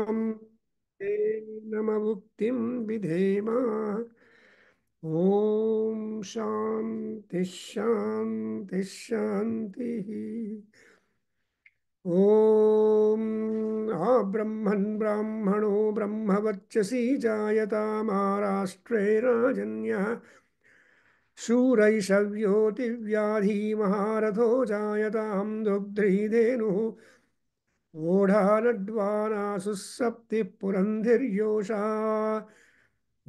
तां ते नमभुक्तिं विधेम। ॐ शान्ति शान्ति शान्तिः। ॐ ब्रह्मन् ब्राह्मणो ब्रह्मवर्चसि जायतामाराष्ट्रे राजन्यः शूरैषव्यो दिव्याधीमहारथो जायतां दुग्ध्रीधेनुः वोढानड्वानासुः सप्तिः पुरन्धिर्योषा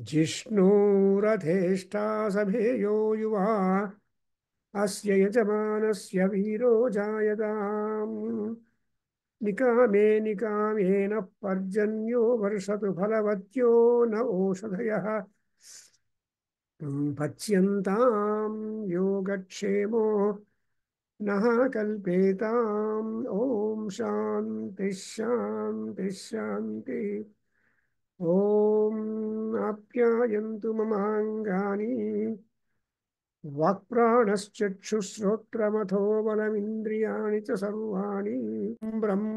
जिष्णुरथेष्टा सभेयो युवा अस्य यजमानस्य वीरो जायताम् निकामे निकामेन पर्जन्यो वर्षतु फलवत्यो न ओषधयः पच्यन्तां योगक्षेमो नः कल्पेताम्। ॐ शान्ति शान्ति शान्ति। ॐ आप्यायन्तु ममाङ्गानि वाक्प्राणश्चक्षुश्रोत्रमथो बलमिन्द्रियाणि च सर्वाणि ब्रह्म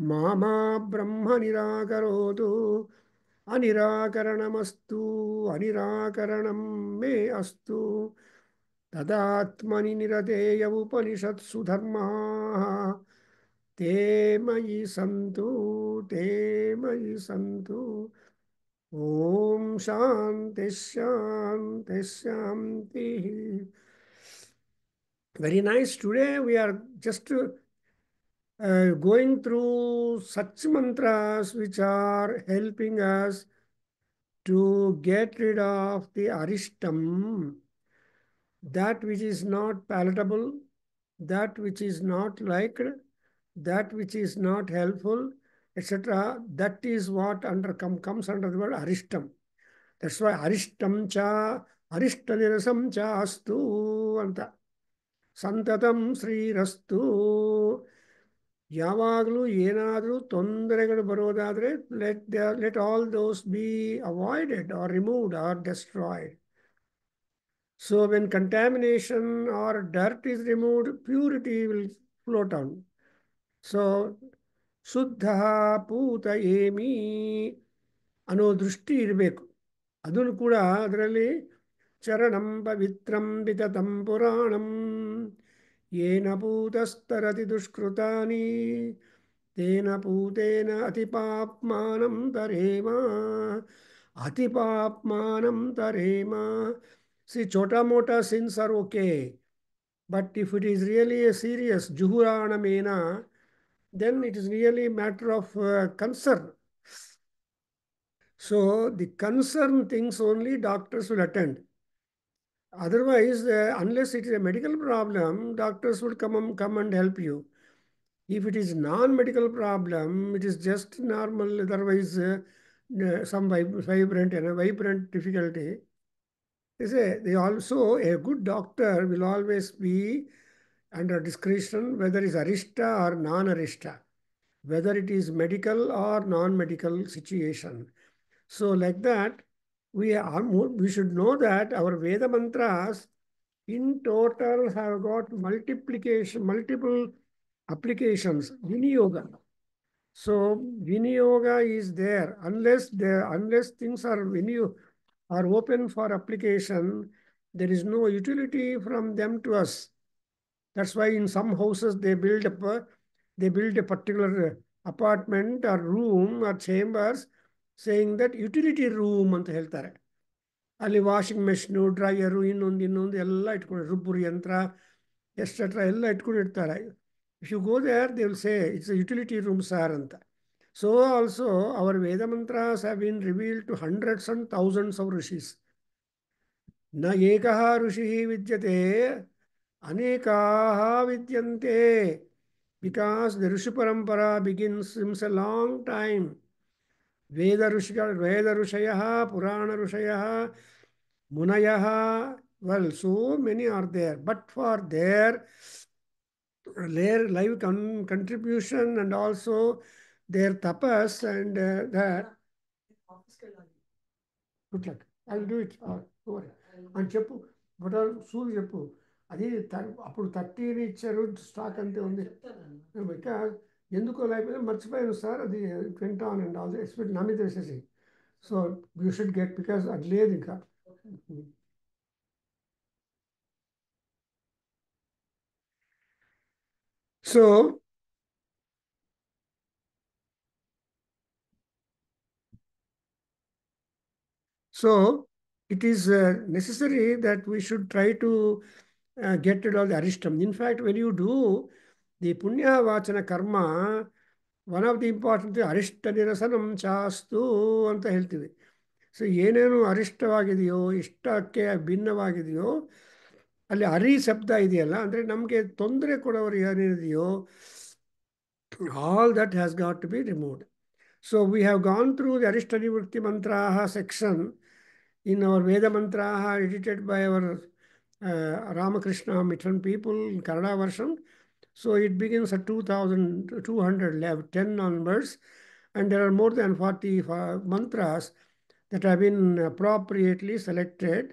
मामा ब्रह्म निराकरोतु अनिराकरणमस्तु अनिराकरणं मे अस्तु तदात्मनि निरतेय उपनिषत्सु धर्माः ते मयि सन्तु ते मयि सन्तु। ॐ शान्ति शान्ति शान्तिः। Very nice. Today we are just going through such mantras which are helping us to get rid of the arishtam, that which is not palatable, that which is not liked, that which is not helpful, etc. That is what comes under the word arishtam. That's why arishtam cha arishtanirasam cha astu anta santatam srirastu. ಯಾವಾಗಲೂ ಏನಾದರೂ ತೊಂದರೆಗಳು ಬರೋದಾದರೆ let all those be avoided or removed or destroyed. So when contamination or dirt is removed, purity will float on. So ಶುದ್ಧ ಪೂತ Amy ಅನ್ನೋ ದೃಷ್ಟಿ ಇರಬೇಕು. ಅದನ್ನು ಕೂಡ ಅದರಲ್ಲಿ ಚರಣಂ ಪವಿತ್ರಂ ವಿತತಂ ಪುರಾಣಂ ಯೇನ ಪೂತಸ್ತರತಿ ದುಷ್ಕೃತಾನಿ ತೇನ ಪೂತೇನ ಅತಿಪಾಪ್ಮಾನಂ ತರೇಮ ಅತಿಪಾಪ್ಮಾನಂ ತರೇಮ. See, chota mota sins are okay, but if it is really a serious juhuranamena, then it is really a matter of concern. So the concern things only doctors will attend. Otherwise, unless it is a medical problem, doctors will come and help you. If it is non-medical problem, it is just normal, otherwise some vibrant difficulty. They also, a good doctor will always be under discretion whether it is arishta or non-arishta, whether it is medical or non-medical situation. So like that, we should know that our Veda mantras in total have got multiple applications. Viniyoga. So Viniyoga is there. Unless things are open for application, there is no utility from them to us. That's why in some houses they build a particular apartment or room or chambers saying that utility room ಅಂತ ಹೇಳ್ತಾರೆ. ಅಲ್ಲಿ washing machine, dryer, ಇನ್ನೊಂದು ಎಲ್ಲ ಇಟ್ಕೊಂಡು ರುಬ್ಬುರಿ ಯಂತ್ರ etcetera ಎಲ್ಲ ಇಟ್ಕೊಂಡಿರ್ತಾರೆ. If you go there they will say it's a utility room sir ಅಂತ. So also our Veda mantras have been revealed to hundreds and thousands of rishis. ನ ಏಕಃ ಋಷಿಃ ವಿದ್ಯತೆ ಅನೇಕಾಃ ವಿದ್ಯಂತೆ. Because the Rishi Parampara begins since a long time. Veda Rishayah, Purana Rishayah, Munayah, well, so many are there. But for their live contribution and also their tapas and that. Good luck. I'll do it. Don't worry. And చెప్పు butter సూలు చెప్పు. అది అప్పుడు 30 ఇచ్చారు stock అంతే ఉంది. Because ఎందుకు అలా అయిపోయిందో మర్చిపోయాను సార్ అది వెంట ఆన్ అండ్ ఆల్ ఎక్స్పెక్ట్ నా మీద వేసేసి so you should get because అది లేదు ఇంకా so so it is necessary that we should try to get rid of the arishtam. In fact, when you do the punya vachana karma, one of the important thing arishta nirasanam chastu ಅಂತ ಹೇಳ್ತೀವಿ. So ಏನೇನು ಅರಿಷ್ಟವಾಗಿದೆಯೋ ಇಷ್ಟಕ್ಕೆ ಭಿನ್ನವಾಗಿದೆಯೋ ಅಲ್ಲಿ ಹರಿ ಶಬ್ದ ಇದೆಯಲ್ಲ ಅಂದರೆ ನಮಗೆ ತೊಂದರೆ ಕೊಡೋರು ಏನೇನಿದೆಯೋ all that has got to be removed. So we have gone through the Arishtani Mantraha section in our Veda Mantraha edited by our Ramakrishna Mitran people in Kannada version. So it begins at 2210 onwards, and there are more than 40 mantras that have been appropriately selected,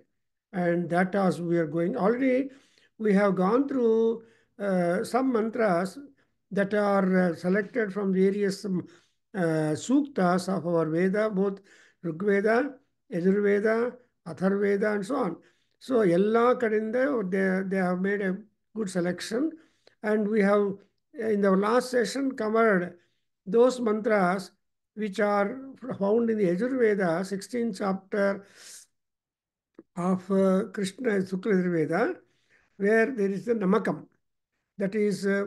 and that as we are going. Already we have gone through some mantras that are selected from various suktas of our Veda, both Rigveda, Yajurveda, Atharveda, and so on. So, Yella Kadinde, they have made a good selection. And we have, in the last session, covered those mantras which are found in the Yajurveda, 16th chapter of Krishna Sukla Yajurveda, where there is the Namakam. That is a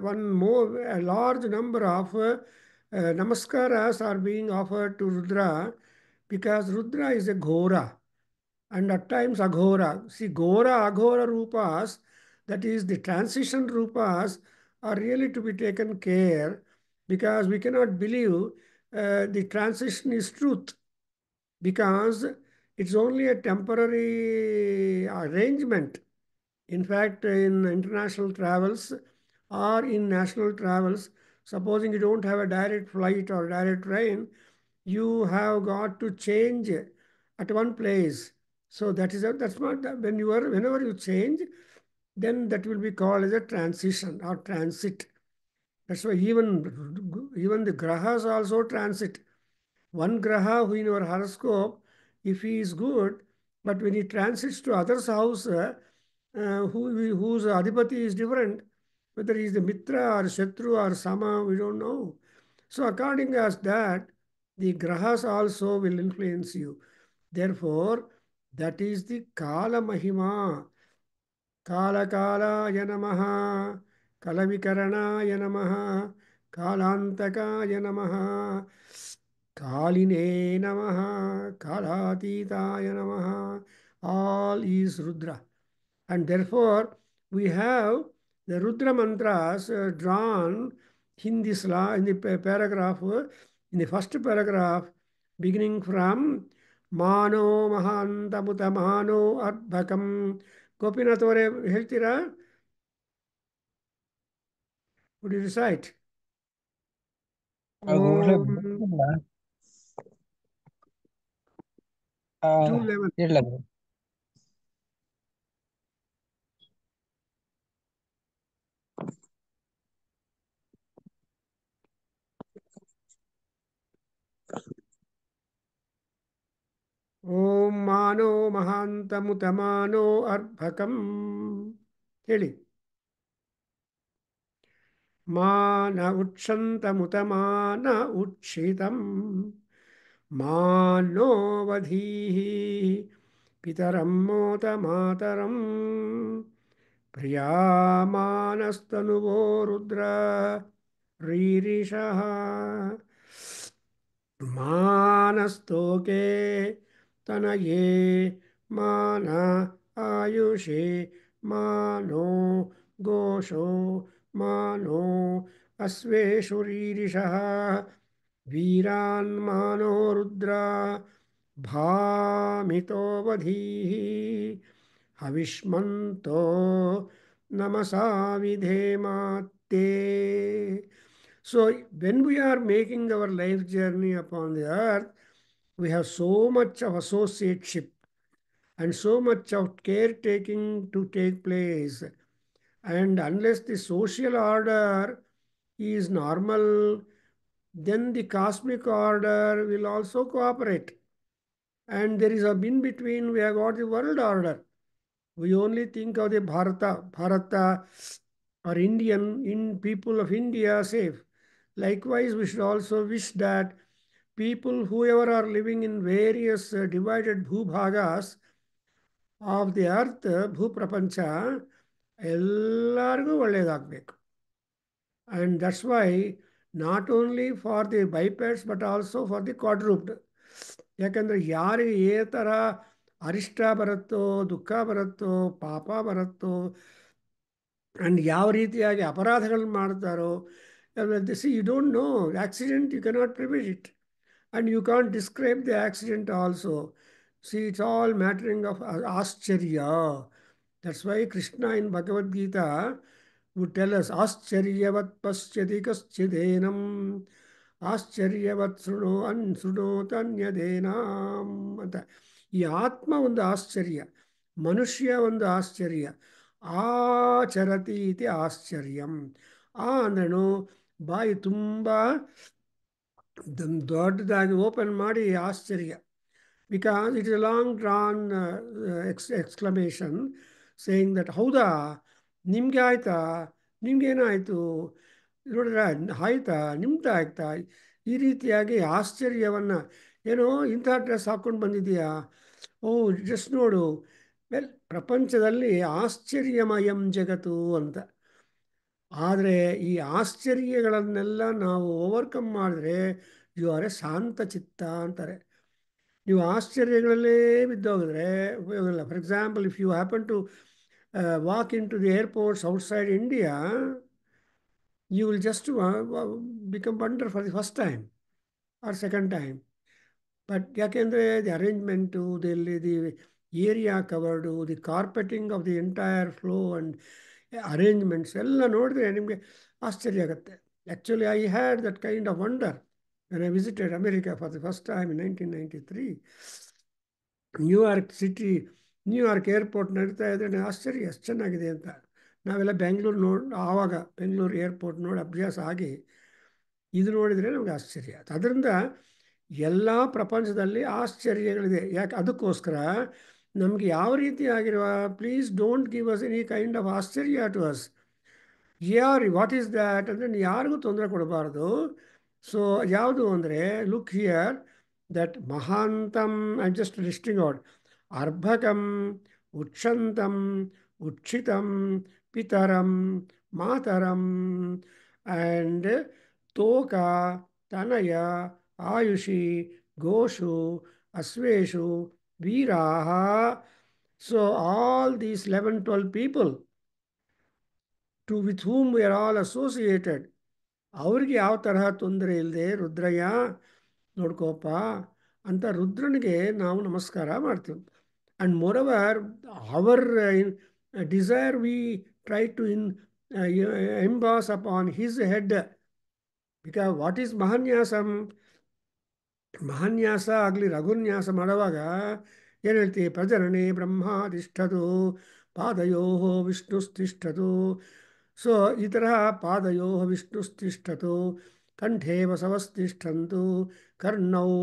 large number of namaskaras are being offered to Rudra because Rudra is a Ghora and at times Aghora. See, Ghora, Aghora Rupas, that is the transition Rupas, are really to be taken care because we cannot believe the transition is truth because it's only a temporary arrangement. In fact, in international travels or in national travels, supposing you don't have a direct flight or direct train, you have got to change at one place. So that's what when you are whenever you change, then that will be called as a transition or transit. That's why even the grahas also transit. One graha who in your horoscope, if he is good, but when he transits to other's house, whose adhipati is different, whether he is the mitra or shatru or sama, we don't know. So according as that, the grahas also will influence you. Therefore, that is the kala mahima. कालकालाय नमः कलविकरणाय नमः कालान्तकाय नमः कालिने नमः कालातीताय नमः all is Rudra and therefore we have the Rudra mantras drawn in this law in the paragraph in the first paragraph beginning from Mano Mahantamuta Mano Adbhakam Gopinath ಅವರೇ ಹೇಳ್ತೀರಾ would you recite ಗುರುಗಳೇ Om ಬರ್ತಿಲ್ಲ. 211 ಇಲ್ಲ ಗುರು. ಓಂ ಮಾನೋ ಮಹಾಂತಮುತ ಮಾನೋ ಅರ್ಭಕಂ ಹೇಳಿ ಮಾನ ಉಕ್ಷಂತಮುತ ಮಾನ ಉಕ್ಷಿತಂ ಮಾನೋ ವಧೀಃ ಪಿತರಂ ಮೋತ ಮಾತರಂ ಪ್ರಿಯಾಮಾನಸ್ತನುವೋ ರುದ್ರ ರೀರಿಷಃ मानस्तोके तनये मान आयुषे मानो गोषो मानो अश्वेषुरीरिषः वीरान्मानो Rudra भामितो वधीः हविष्मन्तो नमसा विधेमात्ते. So when we are making our life journey upon the earth, we have so much of associateship and so much of caretaking to take place. And unless the social order is normal then the cosmic order will also cooperate. And there is a in between, we have got the world order. We only think of the Bharata or in people of India safe. Likewise, we should also wish that people, whoever are living in various divided bhubhagas of the earth, ಭೂಪ್ರಪಂಚ, ಎಲ್ಲರಿಗೂ ಒಳ್ಳೆಯದಾಗಬೇಕು. And that's why not only for the bipeds but also for the quadruped. ಯಾಕಂದರೆ ಯಾರಿಗೆ ಏ ಥರ ಅರಿಷ್ಟ ಬರುತ್ತೋ, ದುಃಖ ಬರುತ್ತೋ, ಪಾಪ ಬರುತ್ತೋ, ಆ್ಯಂಡ್ ಯಾವ ರೀತಿಯಾಗಿ ಅಪರಾಧಗಳನ್ನ ಮಾಡ್ತಾರೋ, see you don't know accident, you cannot prevent it. And you can't describe the accident also. See, it's all mattering of ascharya. That's why Krishna in Bhagavad Gita would tell us, ascharyavat pasyati kaschidhenam, ascharyavat ಶೃಣೋತನ್ಯದೇನಾಂ ಅಂತ. ಈ ಆತ್ಮ ಒಂದು ಆಶ್ಚರ್ಯ, ಮನುಷ್ಯ ಒಂದು ಆಶ್ಚರ್ಯ. ಆಚರತಿ ಇತಿ ಆಶ್ಚರ್ಯಂ. ಆ ಅಂದ್ರೇನು, ಬಾಯಿ ತುಂಬ ದೊಡ್ಡದಾಗಿ ಓಪನ್ ಮಾಡಿ ಆಶ್ಚರ್ಯ. Because it is a long drawn exclamation saying that ಹೌದಾ, ನಿಮಗೆ ಆಯ್ತಾ, ನಿಮ್ಗೇನಾಯಿತು, ನೋಡಿದ್ರ ಆಯ್ತಾ, ನಿಮ್ದು ಆಯ್ತಾ, ಈ ರೀತಿಯಾಗಿ ಆಶ್ಚರ್ಯವನ್ನು, ಏನೋ ಇಂಥ ಡ್ರೆಸ್ ಹಾಕ್ಕೊಂಡು ಬಂದಿದೆಯಾ, ಓ ಜಸ್ಟ್ ನೋಡು. ವೆಲ್, ಪ್ರಪಂಚದಲ್ಲಿ ಆಶ್ಚರ್ಯಮಯಂ ಜಗತ್ತು ಅಂತ. ಆದರೆ ಈ ಆಶ್ಚರ್ಯಗಳನ್ನೆಲ್ಲ ನಾವು ಓವರ್ಕಮ್ ಮಾಡಿದ್ರೆ ಯು ಆರ್ ಎ ಶಾಂತ ಚಿತ್ತ ಅಂತಾರೆ. ನೀವು ಆಶ್ಚರ್ಯಗಳಲ್ಲೇ ಬಿದ್ದೋಗಿದ್ರೆ ಉಪಯೋಗ ಇಲ್ಲ. For example, if you happen to walk in to the airports outside India, you will just become wonder for the first time or second time. But ಯಾಕೆಂದರೆ the arrangement, the area covered, the carpeting of the entire floor and arrangements ಎಲ್ಲ ನೋಡಿದ್ರೆ ನಿಮಗೆ ಆಶ್ಚರ್ಯ ಆಗುತ್ತೆ. Actually I had that kind of wonder when I visited America for the first time in 1993. New York airport ನಡೀತಾ ಇದ್ರೆ ಆಶ್ಚರ್ಯ, ಎಷ್ಟು ಚೆನ್ನಾಗಿದೆ ಅಂತ. ನಾವೆಲ್ಲ ಆವಾಗ ಬೆಂಗಳೂರು ಏರ್ಪೋರ್ಟ್ ನೋಡಿ ಅಭ್ಯಾಸ ಆಗಿ ಇದು ನೋಡಿದರೆ ನಮಗೆ ಆಶ್ಚರ್ಯ. ಅದರಿಂದ ಎಲ್ಲ ಪ್ರಪಂಚದಲ್ಲಿ ಆಶ್ಚರ್ಯಗಳಿದೆ. ಯಾಕೆ, ಅದಕ್ಕೋಸ್ಕರ ನಮಗೆ ಯಾವ ರೀತಿ ಆಗಿರುವ, please don't give us any kind of ಆಶ್ಚರ್ಯ to us. What is that ಅಂದರೆ ಯಾರಿಗೂ ತೊಂದರೆ ಕೊಡಬಾರ್ದು. ಸೊ ಯಾವುದು ಅಂದರೆ, ಲುಕ್ ಹಿಯರ್ ದಟ್ ಮಹಾಂತಂ, ಐ ಜಸ್ಟ್ ಲಿಸ್ಟಿಂಗ್ ಔಟ್, ಅರ್ಭಕಂ, ಉಕ್ಷಂತಂ, ಉಕ್ಷಿತಂ, ಪಿತರಂ, ಮಾತರಂ, ಆ್ಯಂಡ್ ತೋಕ, ತನಯ, ಆಯುಷಿ, ಗೋಷು, ಅಶ್ವೇಷು, ವೀರಾಹ. So all these 11-12 people with whom we are all associated, ಅವ್ರಿಗೆ ಯಾವ ತರಹ ತೊಂದರೆ ಇಲ್ಲದೆ ರುದ್ರಯ್ಯ ನೋಡ್ಕೋಪ ಅಂತ ರುದ್ರನಿಗೆ ನಾವು ನಮಸ್ಕಾರ ಮಾಡ್ತೀವಿ. And moreover our desire we try to emboss upon his head. Because what is ಮಹಾನ್ಯಾಸಂ? ಮಹಾನ್ಯಾಸ ಆಗಲಿ ರಘುನ್ಯಾಸ ಮಾಡುವಾಗ ಏನು ಹೇಳ್ತೀವಿ? ಪ್ರಜರಣೆ ಬ್ರಹ್ಮಾತಿಷ್ಠದು ಪಾದಯೋ ವಿಷ್ಣುಸ್ತಿಷ್ಠತು. ಸೊ ಈ ತರಹ ಪಾದಯೋ ವಿಷ್ಣುಸ್ತಿಷ್ಠತು, ಕಂಠೇ ಬಸವಸ್ತಿಷ್ಠಂತು, ಕರ್ಣೌ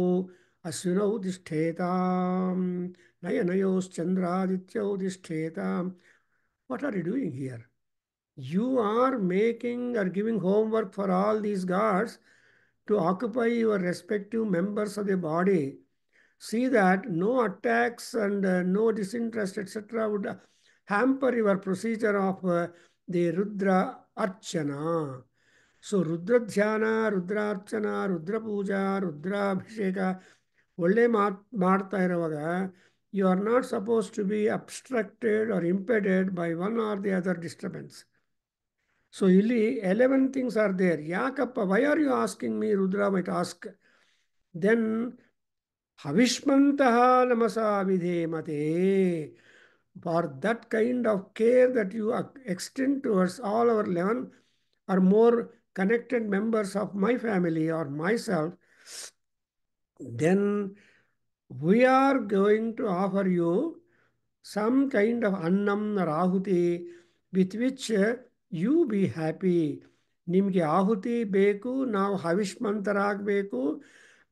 ಅಶ್ವಿನೌ ತಿಷ್ಠೇತಾಂ, ನಯನಯೋಶ್ಚಂದ್ರಾದಿತ್ಯೌ ತಿಷ್ಠೇತಾಂ. What are you doing here? You are making or giving homework for all these gods to occupy your respective members of the body. See that no attacks and no disinterest, etc., would hamper your procedure of the Rudra Archana. So Rudra Dhyana, Rudra Archana, Rudra Puja, Rudra Abhisheka, ಒಳ್ಳೆ ಮಾಡ್ತಾ ಇರುವಾಗ you are not supposed to be obstructed or impeded by one or the other disturbance. So ಇಲ್ಲಿ 11 things are there. ಯಾಕಪ್ಪ, why are you asking me? Rudra might ask. Then Havishmantaha namasa vidhemate. For that kind of care that you extend towards all our 11 or more connected members of my family or myself, then we are going to offer you some kind of annam or ahuti with which you be happy. ನಿಮಗೆ ಆಹುತಿ ಬೇಕು, ನಾವು ಹವಿಷ್ಮಂತರಾಗಬೇಕು.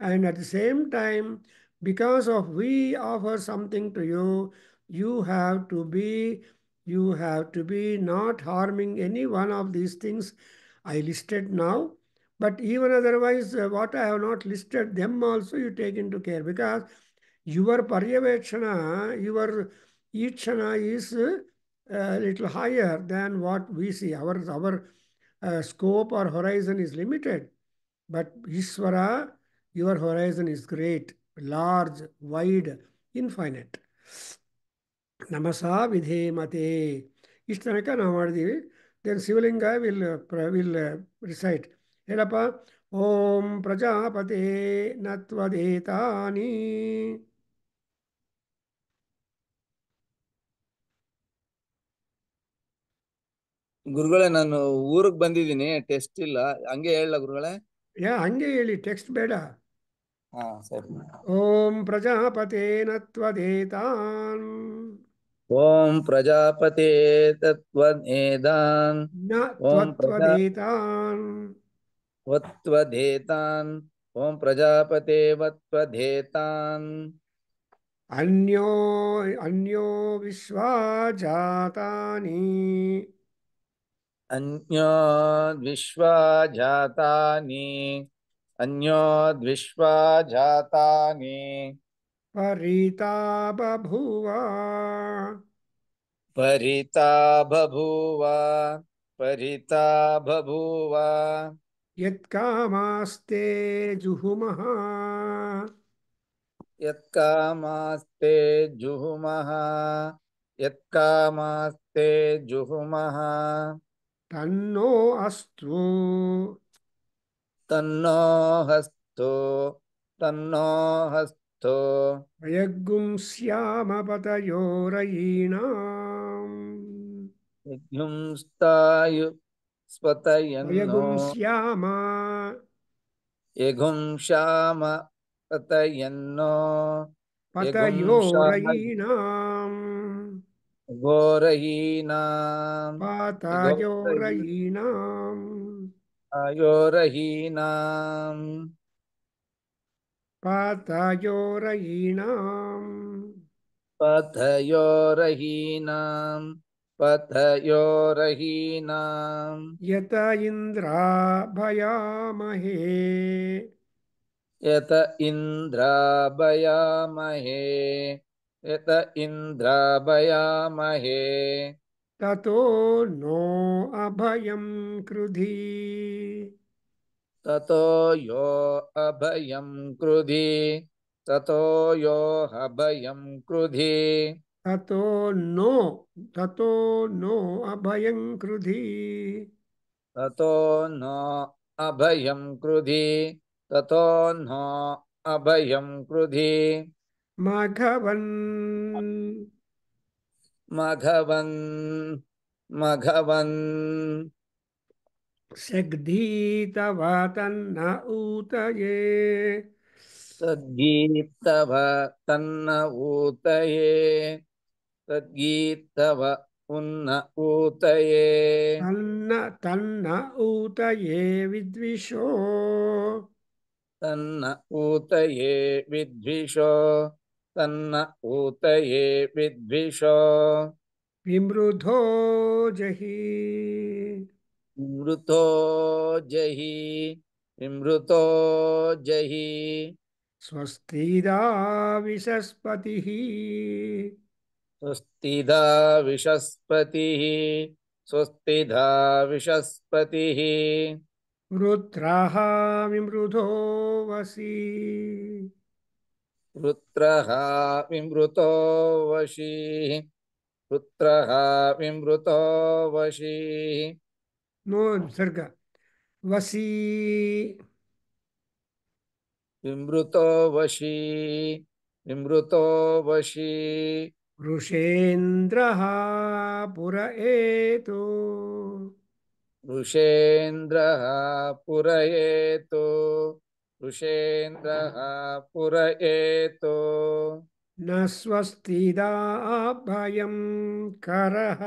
And at the same time, because of we offer something to you, you have to be you have to be not harming any one of these things I listed now. But even otherwise, what I have not listed, them also you take into care, because your paryavekshana, your Ikshana is a little higher than what we see. Our scope or horizon is limited. But Ishvara, your horizon is great, large, wide, infinite. ನಮಸಾ ವಿಧೇಮತೆ. ಇಷ್ಟು ತನಕ ನಾವು ಮಾಡಿದ್ದೀವಿ. Then Shivalinga will recite. ಹೇಳಪ್ಪ. ಓಂ ಪ್ರಜಾಪತೆ ನತ್ವದೇತಾನಿ. ಗುರುಗಳೇ, ನಾನು ಊರಿಗೆ ಬಂದಿದ್ದೀನಿ, ಟೆಸ್ಟ್ ಇಲ್ಲ, ಹಂಗೆ ಹೇಳ ಗುರುಗಳೇ. ಹಂಗೆ ಹೇಳಿ, ಟೆಕ್ಸ್ಟ್ ಬೇಡ. ಹಾ ಸರಿ. ಓಂ ಪ್ರಜಾಪತೆ ನತ್ವದೇತಾನ್. ಓಂ ಪ್ರಜಾಪತೆ ತತ್ವನೇದಾನ್. ನ ಓಂ ತ್ವತ್ವದೇತಾನ್. ಪ್ರಜಾವತ್ವಧೇತಾನ್. ಓಂ ಪ್ರಜಾಪತೆ ವತ್ವಧೇತಾನ್. ಅನ್ಯೋ ಅನ್ಯೋ ವಿಶ್ವಾಜಾತಾನಿ. ಅನ್ಯೋದ್ವಿಶ್ವಾ ಜಾತಾನಿ. ಅನ್ಯೋದ್ವಿಶ್ವಾ ಜಾತಾನಿ. ಪರಿತಾ ಬಭೂವ. ಪರಿತಾ ಬಭೂವ. ಪರಿತಾ ಬಭೂವ. ಯತ್ಕಾಮಾಸ್ತೆ ಜುಹುಮಃ. ಯತ್ಕಾಮಾಸ್ತೆ ಜುಹುಮಃ. ಯತ್ಕಾಮಾಸ್ತೆ ಜುಹುಮಃ. ತನ್ನೋ ಅಸ್ತು. ತನ್ನೋ ಹಸ್ತು. ತನ್ನೋ ಹಸ್ತು. ವಯಗ್ಗುಂಸ್ಯಾಮ ಪತಯೋರಯೀಣಾಂ. ಯಜ್ಞುಂಸ್ತಾಯು ಸ್ವತಯನ್ನೋ. ವಯಗುಂಸ್ಯಾಮ ಯಘುಂ ಶ್ಯಾಮ ಪತಯನ್ನೋ. ಯಘುಂ ಶ್ಯಾಮ ಪತಯೋರಯೀಣಾಂ. ಘೋರಹೀನಾಂ. ಪಾತಯೋರಯೀಣಾಂ. ಅಯೋರಹೀನಾಂ. ಪಾತಯೋರಯೀಣಾಂ. ಪಥಯೋರಹೀನಾಂ. ಪಥಯೋರಹೀನಾಂ. ಯತ ಇಂದ್ರಾ ಭಯಾಮಹೇ. ಯತ ಇಂದ್ರ ಭಯಾಮಹೇ. ಯತ ಇಂದ್ರ ಭಯಾಮಹೇ. ತತೋ ನೋ ಅಭಯಂ ಕೃಧಿ. ತತೋ ಯೋ ಅಭಯಂ ಕೃಧಿ. ತತೋ ಯೋ ಅಭಯಂ ಕೃಧಿ. ತತೋ ನೋ ತತೋ ನೋ ಅಭಯಂ ಕೃಧಿ. ತತೋ ನೋ ಅಭಯಂ ಕೃಧಿ. ತತೋ ನೋ ಅಭಯಂ ಕೃಧಿ. ಮಘವನ್ ಮಘವನ್. ಮಘವನ್. ಸಗ್ಧೀತವ ತನ್ನ ಊತಯೇ. ತದ್ಗೀತವ ತನ್ನ ಊತಯೇ. ತದ್ಗೀತವ ಉನ್ನ ಊತಯೇ. ತನ್ನ ತನ್ನ ಊತಯೇ ವಿದ್ವಿಷೋ. ತನ್ನ ಊತಯೇ ವಿದ್ವಿಷೋ. ತನ್ನ ಊತಯೇ ವಿದ್ವಿಷೋ. ವಿಮೃಧೋ ಜಹಿ. ವಿಮೃತೋ ಜಹಿ. ವಿಮೃತೋ ಜಹಿ. ಸ್ವಸ್ತಿದಾ ವಿಶಸ್ಪತಿ. ಸ್ವಸ್ತಿದಾ ವಿಶಸ್ಪತಿಃ. ಸ್ವಸ್ತಿದಾ ವಿಶಸ್ಪತಿಃ. ವೃತ್ರಃ ವಿಮೃಧೋ ವಸಿ. ವೃತ್ರಃ ವಿಮೃತೋ ವಶಿ. ವೃತ್ರಃ ವಿಮೃತೋ ವಶಿ. ನೋ ಸರ್ಗ. ವಸಿ. ವಿಮೃತೋ ವಶಿ. ವಿಮೃತೋ ವಶಿ. ವೃಷೇಂದ್ರಃ ಪುರ ಏತು. ಋಷೇಂದ್ರಃ ಪುರಯೇತು. ಋಷೇಂದ್ರಃ ಪುರಯೇತು. ನ ಸ್ವಸ್ತಿದಾ ಭಯಂ ಕರಃ.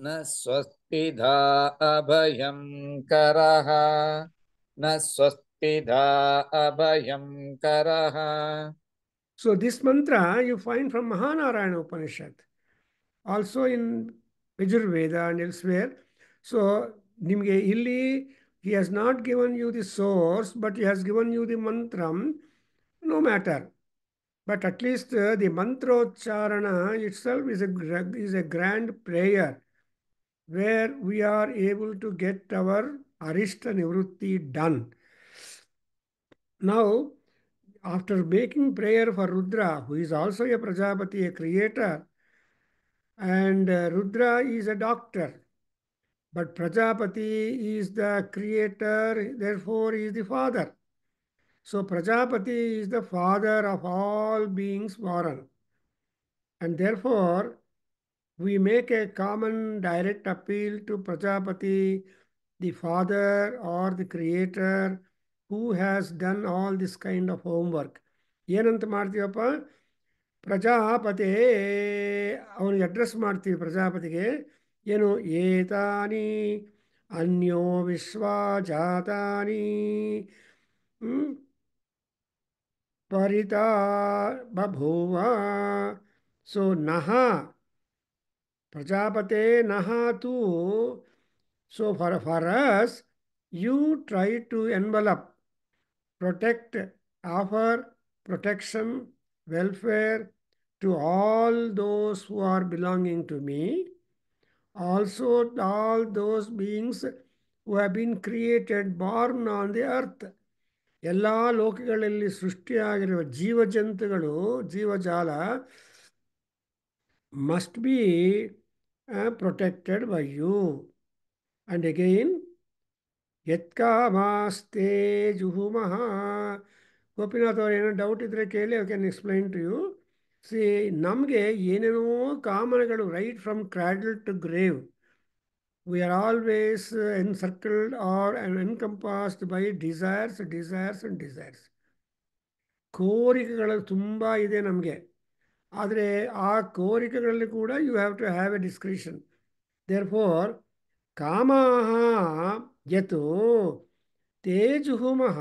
ನ ಸ್ವಸ್ತಿಧಾ ಅಭಯಂ ಕರಃ ನ ಸ್ವಸ್ತಿಧಾ ಅಭಯಂ ಕರಃ. So this mantra you find from Mahanarayana Upanishad, also in Yajurveda and elsewhere. So Nimge Illi, he has not given you the source, but he has given you the mantram, no matter. But at least the mantrocharana itself is a grand prayer where we are able to get our arishta nivrutti done. Now, after making prayer for Rudra, who is also a Prajapati, a creator, and Rudra is a doctor, but Prajapati is the creator, therefore he is the father. So Prajapati is the father of all beings born. And therefore, we make a common direct appeal to Prajapati, the father or the creator, who has done all this kind of homework. ಏನಂತ ಮಾಡ್ತೀವಪ್ಪ, ಪ್ರಜಾಪತೆ ಅವನಿಗೆ address ಮಾಡ್ತೀವಿ. ಪ್ರಜಾಪತಿಗೆ ಏನು, ಏತಾನಿ ಅನ್ಯೋ ವಿಶ್ವಜಾತಾನಿ ಪರಿತಾ ಬಭೂವ. So ನಹ ಪ್ರಜಾಪತೆ ನಹ ತು. So for us, you try to envelop, protect, offer protection, welfare to all those who are belonging to me. Also, all those beings who have been created, born on the earth. ಎಲ್ಲ ಲೋಕಗಳಲ್ಲಿ ಸೃಷ್ಟಿಯಾಗಿರುವ ಜೀವಜಂತುಗಳು, ಜೀವಜಾಲ must be protected by you. And again, ಯತ್ಕಾಮಾಸ್ತೆ ಜುಹುಮಃ. Gopinath ಅವ್ರು ಏನೋ doubt ಇದ್ದರೆ ಕೇಳಿ, I can explain to you. See, ನಮಗೆ ಏನೇನೋ ಕಾಮನೆಗಳು, right from cradle to grave, we are always encircled or encompassed by desires, desires and desires. ಕೋರಿಕೆಗಳು ತುಂಬ ಇದೆ ನಮಗೆ. ಆದರೆ ಆ ಕೋರಿಕೆಗಳಲ್ಲಿ ಕೂಡ you have to have a discretion. There four ಕಾಮಾಹ ಯತ್ ತೇಜುಹುಮಃ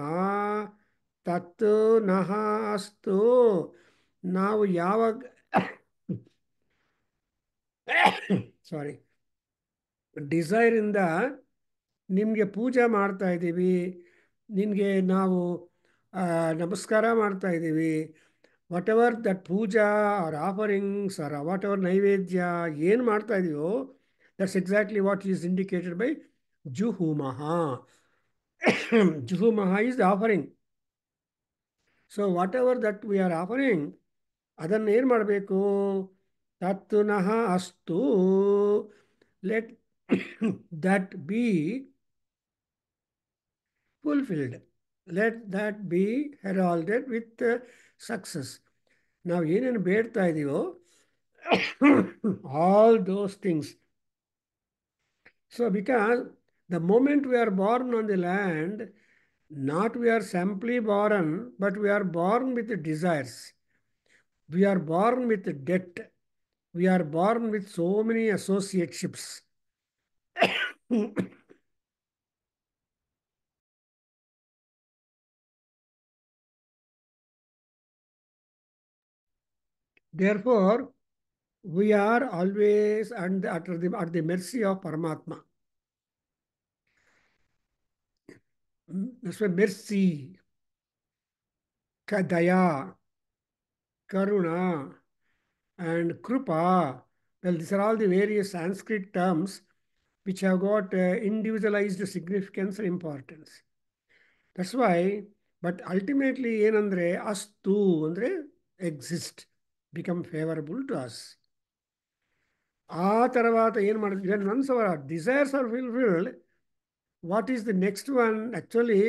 ತತ್ ನಹ ಅಸ್ತು. ನಾವು ಯಾವಾಗ ಸಾರಿ ಡಿಸೈರಿಂದ ನಿಮಗೆ ಪೂಜೆ ಮಾಡ್ತಾ ಇದ್ದೀವಿ, ನಿನಗೆ ನಾವು ನಮಸ್ಕಾರ ಮಾಡ್ತಾ ಇದ್ದೀವಿ, whatever that puja or offerings or whatever ನೈವೇದ್ಯ ಏನು ಮಾಡ್ತಾ ಇದೀವೋ, that's exactly what is indicated by ಜುಹುಮಃ. ಜುಹುಮಃ is the offering. So whatever that we are offering, ಅದನ್ನು ಏನು ಮಾಡಬೇಕು, ತತ್ತು ನಃ ಅಸ್ತು, let that be fulfilled. Let that be heralded with success. ನಾವು ಏನೇನು ಬೇಡ್ತಾ ಇದ್ದೀವೋ all those things. So because the moment we are born on the land, not we are simply born, but we are born with desires. We are born with debt. We are born with so many associateships. Therefore, we are always at the mercy of Paramatma. That's why mercy, daya, karuna, and krupa. Well, these are all the various Sanskrit terms which have got individualized significance and importance. That's why, but ultimately, ಏನಂದ್ರೆ ಅಸ್ತು ಅಂದರೆ exist, become favorable to us. ಆ తర్వాత ಏನು ಮಾಡಿದ್ವಿ, once our desires are fulfilled, what is the next one? Actually,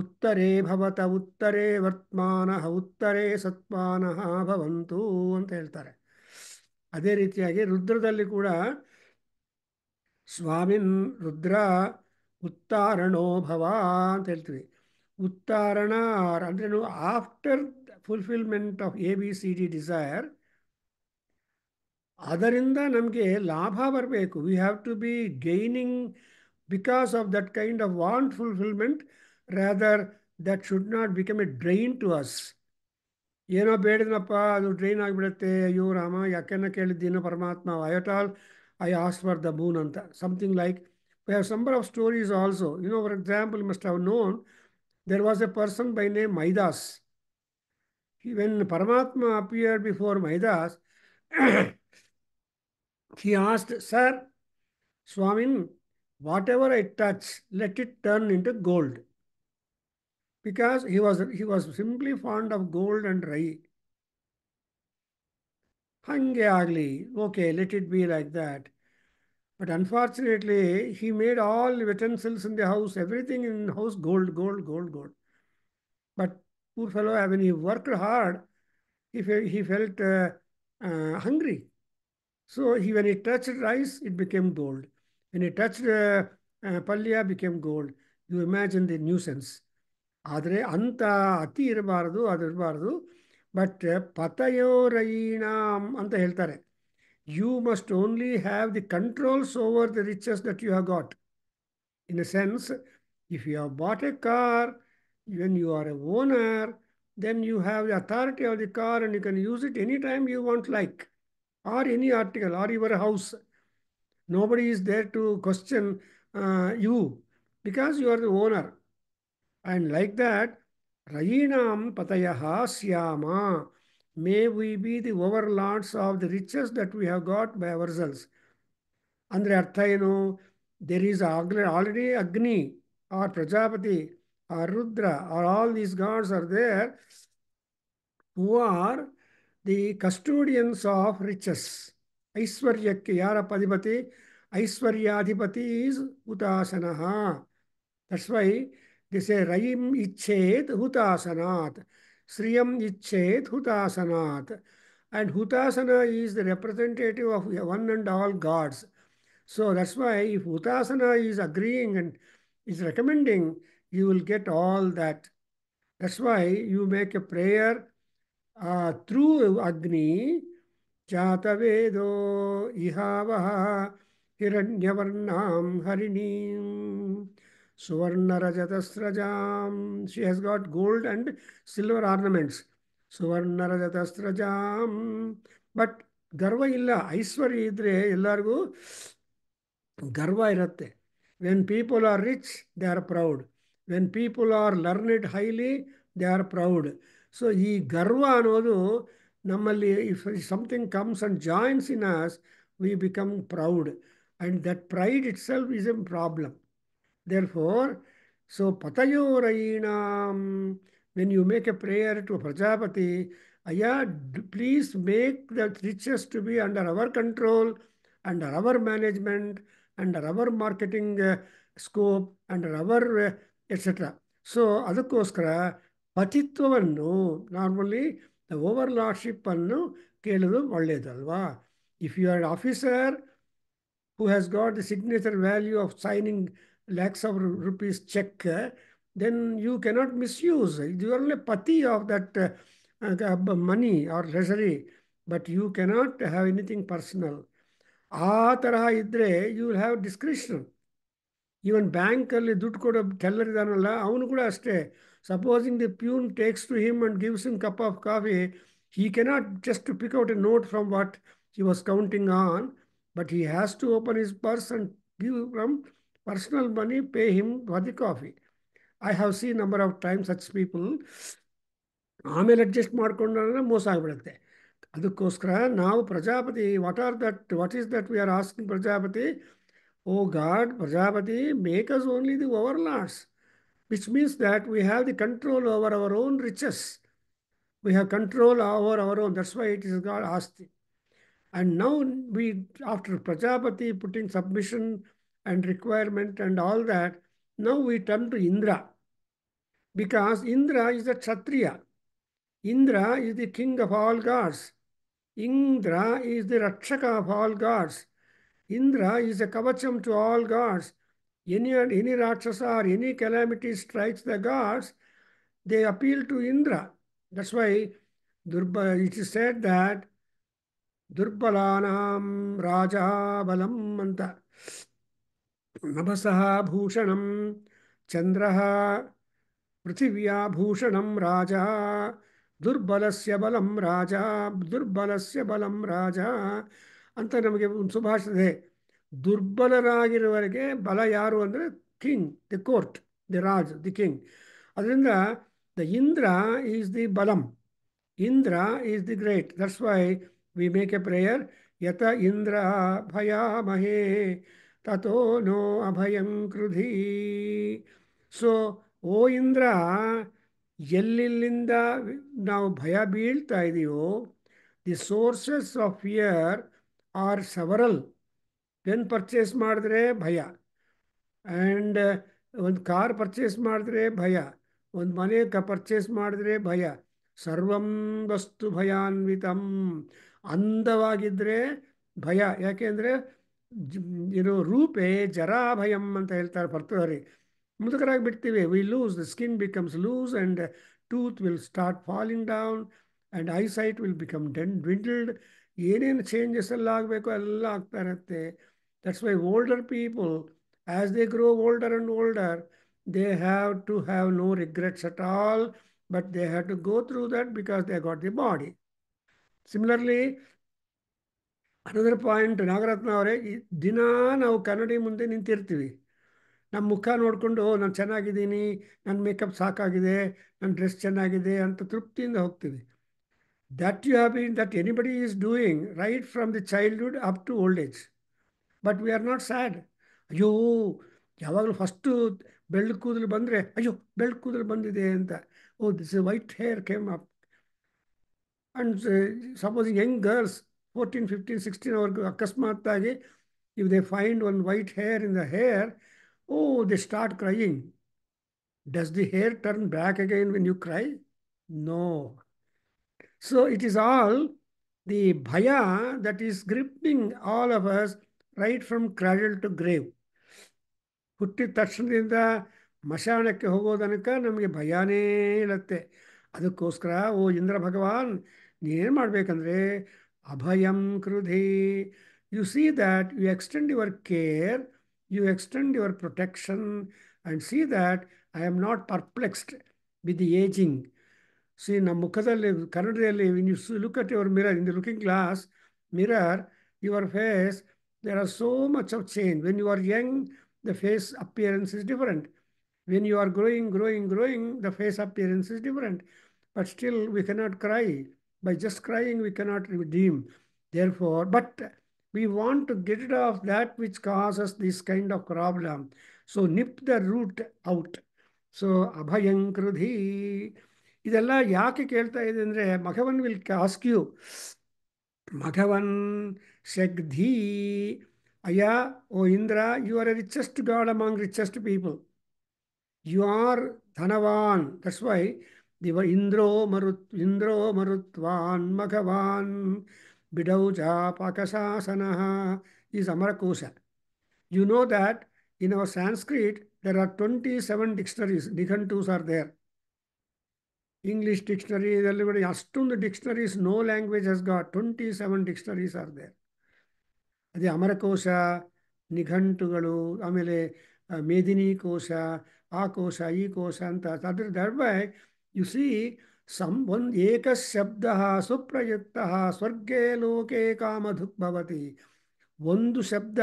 ಉತ್ತರೇ ಭವತ ಉತ್ತರೇ ವರ್ತಮಾನಃ ಉತ್ತರೇ ಸತ್ಮಾನಃ ಭವಂತು ಅಂತ ಹೇಳ್ತಾರೆ. ಅದೇ ರೀತಿಯಾಗಿ ರುದ್ರದಲ್ಲಿ ಕೂಡ ಸ್ವಾಮಿನ್ ರುದ್ರ ಉತ್ತಾರಣೋ ಭವ ಅಂತ ಹೇಳ್ತೀವಿ. ಉತ್ತಾರಣ ಅಂದರೆ ನೀವು after fulfilment of A B C D desire, ಅದರಿಂದ ನಮಗೆ ಲಾಭ ಬರಬೇಕು. We have to be gaining because of that kind of want fulfilment, rather that should not become a drain to us. ಏನೋ ಬೇಡದನಪ್ಪ ಅದು ಡ್ರೈನ್ ಆಗಿಬಿಡುತ್ತೆ, ಅಯ್ಯೋ ರಾಮ ಯಾಕೆನ್ನ ಕೇಳಿದ್ದೀನೋ ಪರಮಾತ್ಮ, I at all I asked for the moon ಅಂತ, something like. We have number of stories also. You know, for example, you must have known there was a person by name Maidas. When Paramatma appeared before Maidas, he asked, Sir, Swamin, whatever I touch, let it turn into gold. Because he was simply fond of gold and rai. Hange agli, okay, let it be like that. But unfortunately, he made all utensils in the house, everything in the house, gold, gold, gold, gold. But poor fellow, when he worked hard, he felt hungry. So when he touched rice, it became gold. When he touched palya, became gold. You imagine the nuisance. ಆದರೆ ಅಂಥ ಅತಿ ಇರಬಾರ್ದು, ಅದು ಇರಬಾರ್ದು. But ಪತಯೋರಯೀಣಾಂ ಅಂತ ಹೇಳ್ತಾರೆ. You must only have the controls over the riches that you have got. In a sense, if you have bought a car, when you are a owner, then you have the authority of the car and you can use it anytime you want, like, or any article, or your house. Nobody is there to question you because you are the owner. And like that, Rayinam Patayaha Syama, may we be the overlords of the riches that we have got by ourselves. ಅಂದರೆ ಅರ್ಥ ಏನು? There is already Agni or Prajapati or Rudra or all these gods are there who are the custodians of riches. ಐಶ್ವರ್ಯಕ್ಕೆ ಯಾರಪ್ಪ ಅಧಿಪತಿ? ಐಶ್ವರ್ಯಾಧಿಪತಿ is ಹುತಾಸನಃ. That's why they say ರಯಿಂ ಇಚ್ಛೇತ್ ಹುತಾಸನಾತ್, ಶ್ರಿಯಂ ಇಚ್ಛೇತ್ ಹುತಾಸನಾತ್. And Hutasana is the representative of one and all gods. So that's why if Hutasana is agreeing and is recommending, you will get all that. That's why you make a prayer through Agni. Jatavedo ihavaha hiranyavarnam harinim suvarna rajatasrajam. She has got gold and silver ornaments. Suvarna rajatasrajam. But ಗರ್ವ ಇಲ್ಲ. ಐಶ್ವರ್ಯ ಇದ್ದರೆ ಎಲ್ಲರಿಗೂ ಗರ್ವ ಇರುತ್ತೆ. When people are rich, they are proud. When people are learned highly, they are proud. So ಈ ಗರ್ವ ಅನ್ನೋದು ನಮ್ಮಲ್ಲಿ, if something comes and joins in us, we become proud. And that pride it self is A problem. Therefore, so Patayorainam, when you make a prayer to Prajapati, Aya, please make the riches to be under our control, under our management, under our marketing scope, under our etc. So ಅದಕ್ಕೋಸ್ಕರ ಪತಿತ್ವವನ್ನು, normally the overlordship ಅನ್ನು ಕೇಳೋದು ಒಳ್ಳೆಯದಲ್ವಾ? If you are officer who has got the signature value of signing lakhs of rupees check, then you cannot misuse. You are only pati of that money or treasury, but you cannot have anything personal. ಆ ತರಹ ಇದ್ದರೆ you will have discretion. Even ಬ್ಯಾಂಕಲ್ಲಿ ದುಡ್ಡು ಕೊಡೋ teller ಇದಾನಲ್ಲ, ಅವನು ಕೂಡ ಅಷ್ಟೇ. Supposing the peon takes to him and gives him cup of coffee, he cannot just pick out a note from what he was counting on, but he has to open his purse and give from personal money, pay him for the coffee. I have seen number of times such people. ಆಮೇಲೆ adjust ಮಾಡ್ಕೊಂಡ್ರೆ ಮೋಸ ಆಗಿಬಿಡುತ್ತೆ. ಅದಕ್ಕೋಸ್ಕರ ನಾವು Prajapati, what is that we are asking Prajapati? Oh god, Prajapati, make us only the overlords, which means that we have the control over our own riches. We have control over our own. That's why it is God Asti. And now we, after Prajapati putting submission and requirement and all that, now we turn to Indra. Because Indra is the Kshatriya. Indra is the king of all gods. Indra is the Rakshaka of all gods. Indra is a kavacham to all gods. Any Rakshasa or any calamity strikes the gods, they appeal to Indra. That's why it is said that ದುರ್ಬಲಾನಾಂ ರಾಜಾ ಬಲಂ ಅಂತ. ನಭಸಃ ಭೂಷಣಂ ಚಂದ್ರಃ ಪೃಥಿವ್ಯಾ ಭೂಷಣಂ ರಾಜ ದುರ್ಬಲಸ್ಯ ಬಲಂ ರಾಜ ದುರ್ಬಲಸ್ಯ ಬಲಂ ರಾಜ ಅಂತ ನಮಗೆ ಒಂದು ಸುಭಾಷಿತ ಇದೆ. ದುರ್ಬಲರಾಗಿರುವವರಿಗೆ ಬಲ ಯಾರು ಅಂದರೆ king, the court, the Raj, the king. ಅದರಿಂದ ದ ಇಂದ್ರ ಈಸ್ ದಿ ಬಲಂ. Indra is the great. That's why we make a prayer. Yata Indra bhayamahe tato no abhayam krudhi. So, O Indra, ಎಲ್ಲಿಂದ ನಾವು ಭಯ ಬೀಳ್ತಾ ಇದೆಯೋ, the sources of fear are several. Pen purchase ಮಾಡಿದ್ರೆ ಭಯ, and ಒಂದು car purchase ಮಾಡಿದ್ರೆ ಭಯ, ಒಂದು ಮನೆ ಪರ್ಚೇಸ್ ಮಾಡಿದ್ರೆ ಭಯ. ಸರ್ವಂ ವಸ್ತು ಭಯಾನ್ವಿತಂ. ಅಂದವಾಗಿದ್ದರೆ ಭಯ. ಯಾಕೆಂದರೆ ಇರೋ ರೂಪೇ ಜರಾ ಭಯಂ ಅಂತ ಹೇಳ್ತಾರೆ ಭರ್ತೃಹರಿ. ಮುದುಕರಾಗಿ ಬಿಡ್ತೀವಿ, we lose, the skin becomes loose and tooth will start falling down and eyesight will become dwindled. ಏನೇನು ಚೇಂಜಸ್ ಎಲ್ಲ ಆಗಬೇಕು ಎಲ್ಲ ಆಗ್ತಾ ಇರುತ್ತೆ. That's why older people, as they grow older and older, they have to have no regrets at all, but they have to go through that because they got the body. Similarly, another point, Nagaratna ಅವರೇ, ದಿನ ನಾವು ಕನ್ನಡಿ ಮುಂದೆ ನಿಂತಿರ್ತೀವಿ. ನಮ್ಮ ಮುಖ ನೋಡಿಕೊಂಡು ನಾನು ಚೆನ್ನಾಗಿದ್ದೀನಿ, ನನ್ನ ಮೇಕಪ್ ಸಾಕಾಗಿದೆ, ನನ್ನ ಡ್ರೆಸ್ ಚೆನ್ನಾಗಿದೆ ಅಂತ ತೃಪ್ತಿಯಿಂದ ಹೋಗ್ತೀವಿ. That you have been, that anybody is doing right from the childhood up to old age. But we are not sad. ಅಯ್ಯೋ, ಯಾವಾಗಲೂ ಫಸ್ಟು ಬೆಳ್ಳು ಕೂದಲು ಬಂದರೆ ಅಯ್ಯೋ ಬೆಳ್ಳು ಕೂದಲು ಬಂದಿದೆ ಅಂತ. Oh, this white hair came up. And supposing young girls 14, 15, 16 ಅವ್ರಿಗೆ ಅಕಸ್ಮಾತ್ತಾಗಿ if they find one white hair in the hair, oh, they start crying. Does the hair turn back again when you cry? No. So it is all the ಭಯ that is gripping all of us right from cradle to grave. ಹುಟ್ಟಿದ ತಕ್ಷಣದಿಂದ ಮಶಾಣಕ್ಕೆ ಹೋಗೋ ತನಕ ನಮಗೆ ಭಯನೇ ಇರುತ್ತೆ. ಅದಕ್ಕೋಸ್ಕರ ಓ ಇಂದ್ರ ಭಗವಾನ್, ನೀನೇನು ಮಾಡಬೇಕಂದ್ರೆ ಅಭಯಂ ಕೃಧಿ. You see that you extend your care, you extend your protection and see that I am not perplexed with the aging. See, ನಮ್ಮ ಮುಖದಲ್ಲಿ ಕನ್ನಡದಲ್ಲಿ when you look at your mirror, in the looking glass mirror, your face, there are so much of change. When you are young, the face appearance is different. When you are growing, the face appearance is different. But still, we cannot cry. By just crying, we cannot redeem. Therefore, but we want to get rid of that which causes this kind of problem. So, nip the root out. So, abhayankrudhi. ಇದೆಲ್ಲ ಯಾಕೆ ಕೇಳ್ತಾ ಇದೆ ಅಂದರೆ, ಮಘವನ್ will ask you, ಮಘವನ್ ಶಗ್ಧಿ, ಅಯ್ಯ oh Indra, you are a richest god among richest people. You are ಧನವಾನ್. ದಟ್ಸ್ ವೈ ಇಂದ್ರೋ ಮರುತ್ವಾನ್ ಮಘವಾನ್ ಬಿಡೌಜ ಪಾಕಶಾಸನ is Amarakosha. You know that in our Sanskrit there are 27 dictionaries, ನಿಘಂಟೂಸ್ ಆರ್ ದೇರ್. English dictionary ಇದರಲ್ಲಿ ಕೂಡ ಅಷ್ಟೊಂದು dictionaries no language has got. 27 dictionaries are there. ಅದೇ ಅಮರಕೋಶ, ನಿಘಂಟುಗಳು, ಆಮೇಲೆ ಮೇದಿನಿ ಕೋಶ, ಆ ಕೋಶ ಈ ಕೋಶ ಅಂತ. ಅದ್ರ ದರ್ಬೈ ಯು ಸಿ ಒಂದು ಏಕ ಶಬ್ದ ಸುಪ್ರಯುಕ್ತ ಸ್ವರ್ಗೇ ಲೋಕೆ ಕಾಮಧುಕ್ ಭವತಿ. ಒಂದು ಶಬ್ದ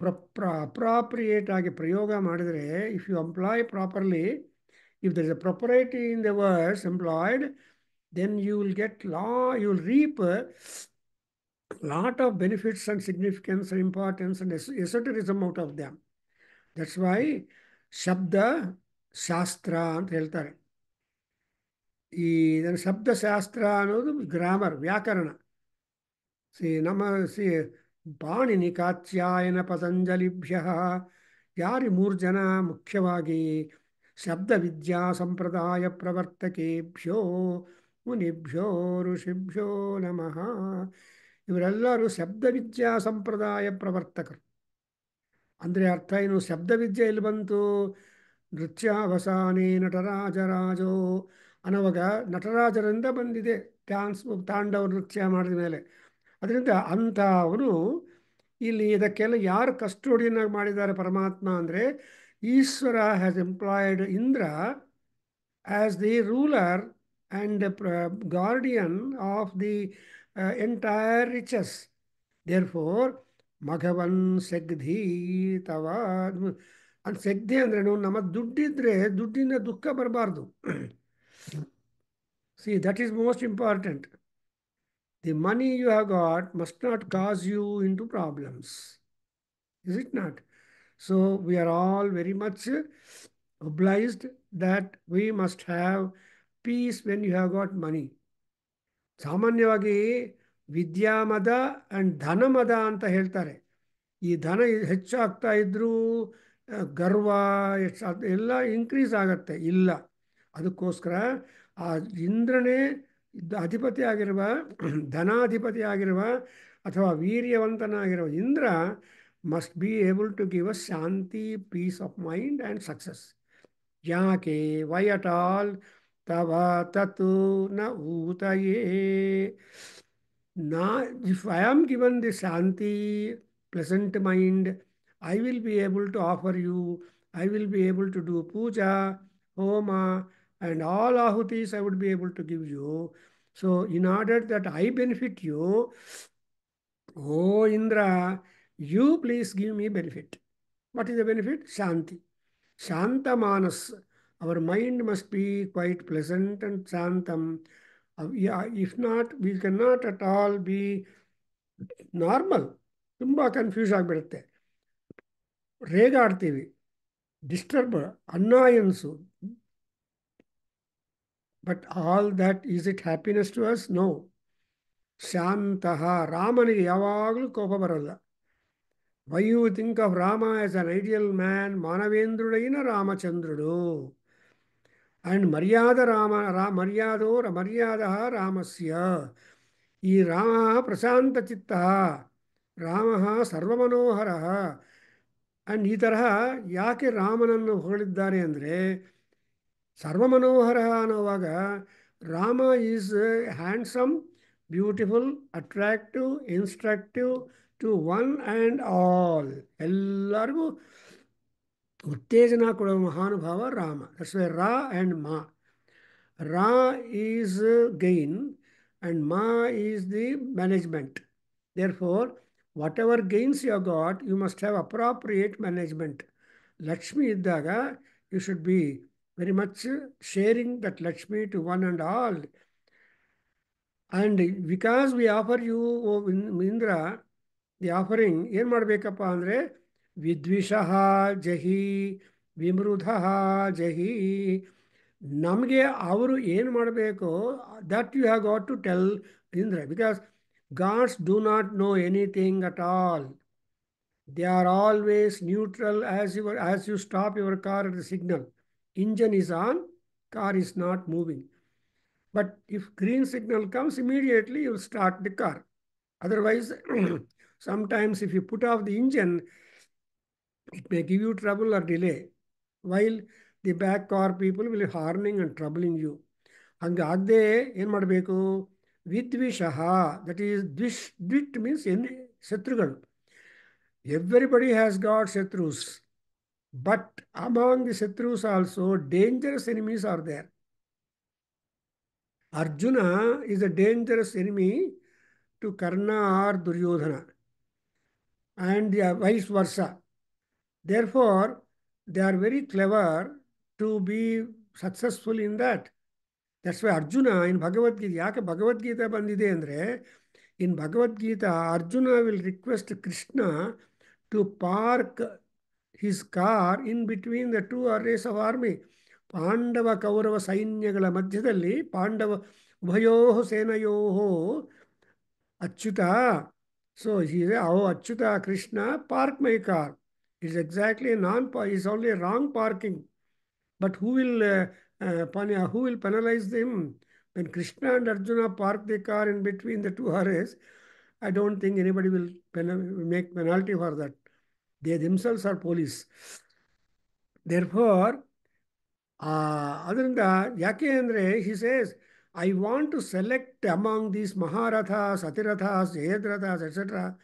ಅಪ್ರಾಪ್ರಿಯೇಟ್ ಆಗಿ ಪ್ರಯೋಗ ಮಾಡಿದರೆ, if you employ properly, if there is a propriety in the words employed, then you will you will reap a lot of benefits and significance and importance and esotericism out of them. That's why ಶಬ್ದ ಶಾಸ್ತ್ರ ಅಂತ ಹೇಳ್ತಾರೆ. ಈ ಶಬ್ದಶಾಸ್ತ್ರ ಅನ್ನೋದು grammar, ವ್ಯಾಕರಣ. ಪಾಣಿನಿ ಕಾತ್ಯಾಯನ ಪತಂಜಲಿಭ್ಯ, ಯಾರಿ 3 ಜನ ಮುಖ್ಯವಾಗಿ ಶಬ್ದವಿದ್ಯಾ ಸಂಪ್ರದಾಯ ಪ್ರವರ್ತಕೇಭ್ಯೋ ಮುನಿಭ್ಯೋ ಋಷಿಭ್ಯೋ ನಮಃ. ಇವರೆಲ್ಲರೂ ಶಬ್ದವಿದ್ಯಾ ಸಂಪ್ರದಾಯ ಪ್ರವರ್ತಕರು. ಅಂದರೆ ಅರ್ಥ ಏನು? ಶಬ್ದವಿದ್ಯೆ ಎಲ್ಲಿ ಬಂತು? ನೃತ್ಯಾವಸಾನೆ ನಟರಾಜರಾಜೋ ಅನ್ನುವಾಗ ನಟರಾಜರಿಂದ ಬಂದಿದೆ. ತಾಂಡವ ನೃತ್ಯ ಮಾಡಿದ ಮೇಲೆ. ಅದರಿಂದ ಅಂಥ ಅವನು ಇಲ್ಲಿ ಇದಕ್ಕೆಲ್ಲ ಯಾರು ಕಸ್ಟೋಡಿಯನ್ ಆಗಿ ಮಾಡಿದ್ದಾರೆ ಪರಮಾತ್ಮ ಅಂದರೆ Ishwara has employed Indra as the ruler and guardian of the entire riches. Therefore ಮಘವನ್ ಸೆಗ್ಧಿ ತವ ಅದು ಸೆಗ್ಧಿ ಅಂದ್ರೇನು, ನಮ್ಮ ದುಡ್ಡಿದ್ರೆ ದುಡ್ಡಿನ ದುಃಖ ಬರಬಾರ್ದು. See that is most important. The money you have got must not cause you into problems. Is it not? So we are all very much obliged that we must have peace when you have got money. ಸಾಮಾನ್ಯವಾಗಿ ವಿದ್ಯಾಮದ and ಧನಮದ ಅಂತ ಹೇಳ್ತಾರೆ. ಈ ಧನ ಹೆಚ್ಚಾಗ್ತಾ ಇದ್ರೂ ಗರ್ವ ಎಲ್ಲ increase ಆಗತ್ತೆ. ಇಲ್ಲ, ಅದಕ್ಕೋಸ್ಕರ ಆ ಇಂದ್ರನೇ ಅಧಿಪತಿ ಆಗಿರುವ ಧನಾಧಿಪತಿ ಆಗಿರುವ ಅಥವಾ ವೀರ್ಯವಂತನಾಗಿರುವ Indra must be able to give us shanti, peace of mind and success. ಯಾಕೆ ವೈ ಅಟ್ ಆಲ್ ತವ ತತ್ತು ನ ಊತಯೇ. ನಾ if I am given the shanti, pleasant mind, I will be able to offer you, I will be able to do puja, homa, and all ahutis I would be able to give you. So in order that I benefit you, oh Indra, you please give me benefit. What is the benefit? Shanti. Shanta manas. Our mind must be quite pleasant and shantam. If not, we cannot at all be normal. ತುಂಬ confuse ಆಗಿಬಿಡುತ್ತೆ, ರೇಗಾಡ್ತೀವಿ, disturb, annoyance. But all that is it happiness to us? No. ಶಾಂತಃ. ರಾಮನಿಗೆ ಯಾವಾಗಲೂ ಕೋಪ ಬರಲ್ಲ. Why you think of Rama as an ideal man? ಮಾನವೇಂದ್ರುಡೈನ ರಾಮಚಂದ್ರುಡು. ಆ್ಯಂಡ್ ಮರ್ಯಾದ ಮರ್ಯಾದ ರಾಮಸ್ಯ. ಈ ರಾಮ ಪ್ರಶಾಂತ ಚಿತ್ತ, ರಾಮ ಸರ್ವಮನೋಹರ. ಆ್ಯಂಡ್ ಈ ತರಹ ಯಾಕೆ ರಾಮನನ್ನು ಹೊಗಳಿದ್ದಾರೆ ಅಂದರೆ, ಸರ್ವಮನೋಹರ ಅನ್ನುವಾಗ Rama is handsome, beautiful, attractive, instructive to one and all. ಎಲ್ಲರಿಗೂ ಉತ್ತೇಜನ ಕೊಡುವ ಮಹಾನುಭಾವ Rama. That's why ra and ma. Ra is gain and ma is the management. Therefore, whatever gains you have got, you must have appropriate management. Lakshmi iddaga, you should be very much sharing that Lakshmi to one and all. And because we offer you, oh Indra, the offering, ಏನು ಮಾಡಬೇಕಪ್ಪ ಅಂದರೆ ವಿದ್ವಿಷಃ ಜಹಿ ವಿಮೃಧಃ ಜಹಿ. ನಮಗೆ ಅವರು ಏನು ಮಾಡಬೇಕು, that you have got to tell Indra. Because gods do not know anything at all. They are always neutral. As you stop your car at the signal, engine is on, car is not moving. But if green signal comes, immediately you will start the car. Otherwise, sometimes if you put off the engine, it may give you trouble or delay, while the back car people will be horning and troubling you. ಹಂಗಾಗದೆ ಏನು ಮಾಡಬೇಕು? ವಿದ್ವಿಷಃ, that is ದ್ವಿಟ್ means ಶತ್ರುಗಳು. Everybody has got shatrus, but among the shatrus also dangerous enemies are there. Arjuna is a dangerous enemy to Karna or Duryodhana, and vice versa. Therefore, they are very clever to be successful in that. That's why Arjuna in Bhagavad Gita, ಯಾಕೆ ಭಗವದ್ಗೀತಾ ಬಂದಿದೆ ಅಂದರೆ, in Bhagavad Gita, Arjuna will request Krishna to park his car in between the two arrays of army. Pandava Kaurava ಸೈನ್ಯಗಳ ಮಧ್ಯದಲ್ಲಿ, ಪಾಂಡವ ಉಭಯೋ ಸೇನಯೋ Achyuta. So Achyuta Krishna, park my car. It's exactly it's only wrong parking. But who will penalize them? When Krishna and Arjuna park the car in between the two arrays, I don't think anybody will make penalty for that. They themselves are police. Therefore, ಅದರಿಂದ ಯಾಕೆ ಅಂದರೆ, he says, I want to select among these Maharathas, Atirathas, Jayadrathas, etc.,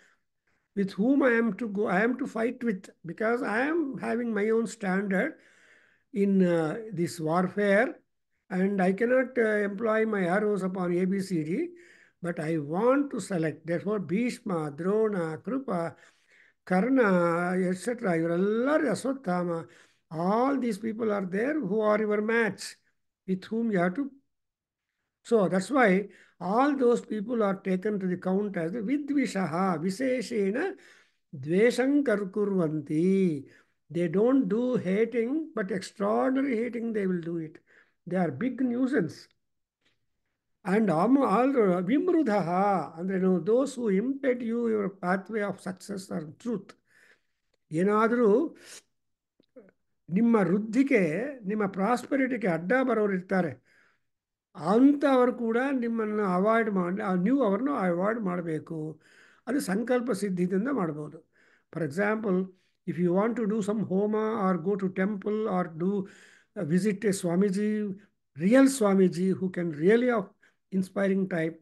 with whom I am to go, I am to fight with, because I am having my own standard in this warfare, and I cannot employ my arrows upon ABCD, but I want to select. Therefore, Bhishma, Drona, Krupa, Karna, etc., Aswathama, all these people are there who are your match, with whom you have to. So that's why all those people are taken to the count as vidvishaha, viseshena, dvesham kurvanti. They don't do hating, but extraordinary hating they will do it. They are big nuisance. And all vimrudaha, and those who impede you your pathway of success or truth. ಏನಾದರೂ ನಿಮ್ಮ ವೃದ್ಧಿಗೆ, ನಿಮ್ಮ ಪ್ರಾಸ್ಪರಿಟಿಗೆ ಅಡ್ಡ ಬರೋರು ಇರ್ತಾರೆ. ಅಂಥವರು ಕೂಡ ನಿಮ್ಮನ್ನು ಅವಾಯ್ಡ್ ಮಾಡಿ, ನೀವು ಅವ್ರನ್ನ ಅವಾಯ್ಡ್ ಮಾಡಬೇಕು. ಅದು ಸಂಕಲ್ಪ ಸಿದ್ಧಿದಿಂದ ಮಾಡ್ಬೋದು. For example, if you want to do some homa or go to temple or do visit a swamiji, real swamiji who can really of inspiring type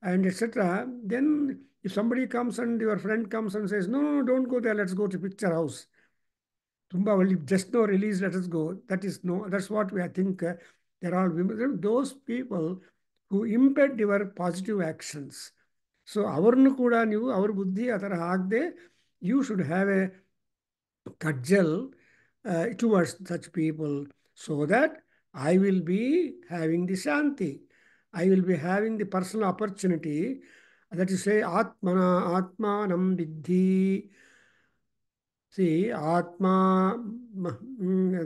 and etc., then if somebody comes and your friend comes and says, no, no, don't go there, let's go to picture house. Tumba only just no release, let us go. That is no, that's what we I think there are women, those people who impede your positive actions. So avarnu kuda ನೀವು ಅವ್ರ ಬುದ್ಧಿ ಆ ಥರ ಆಗದೆ, you should have a kajal towards such people, so that I will be having the shanti. I will be having the personal opportunity. That is say, Atmana Atmanam Vidhi. See, Atma,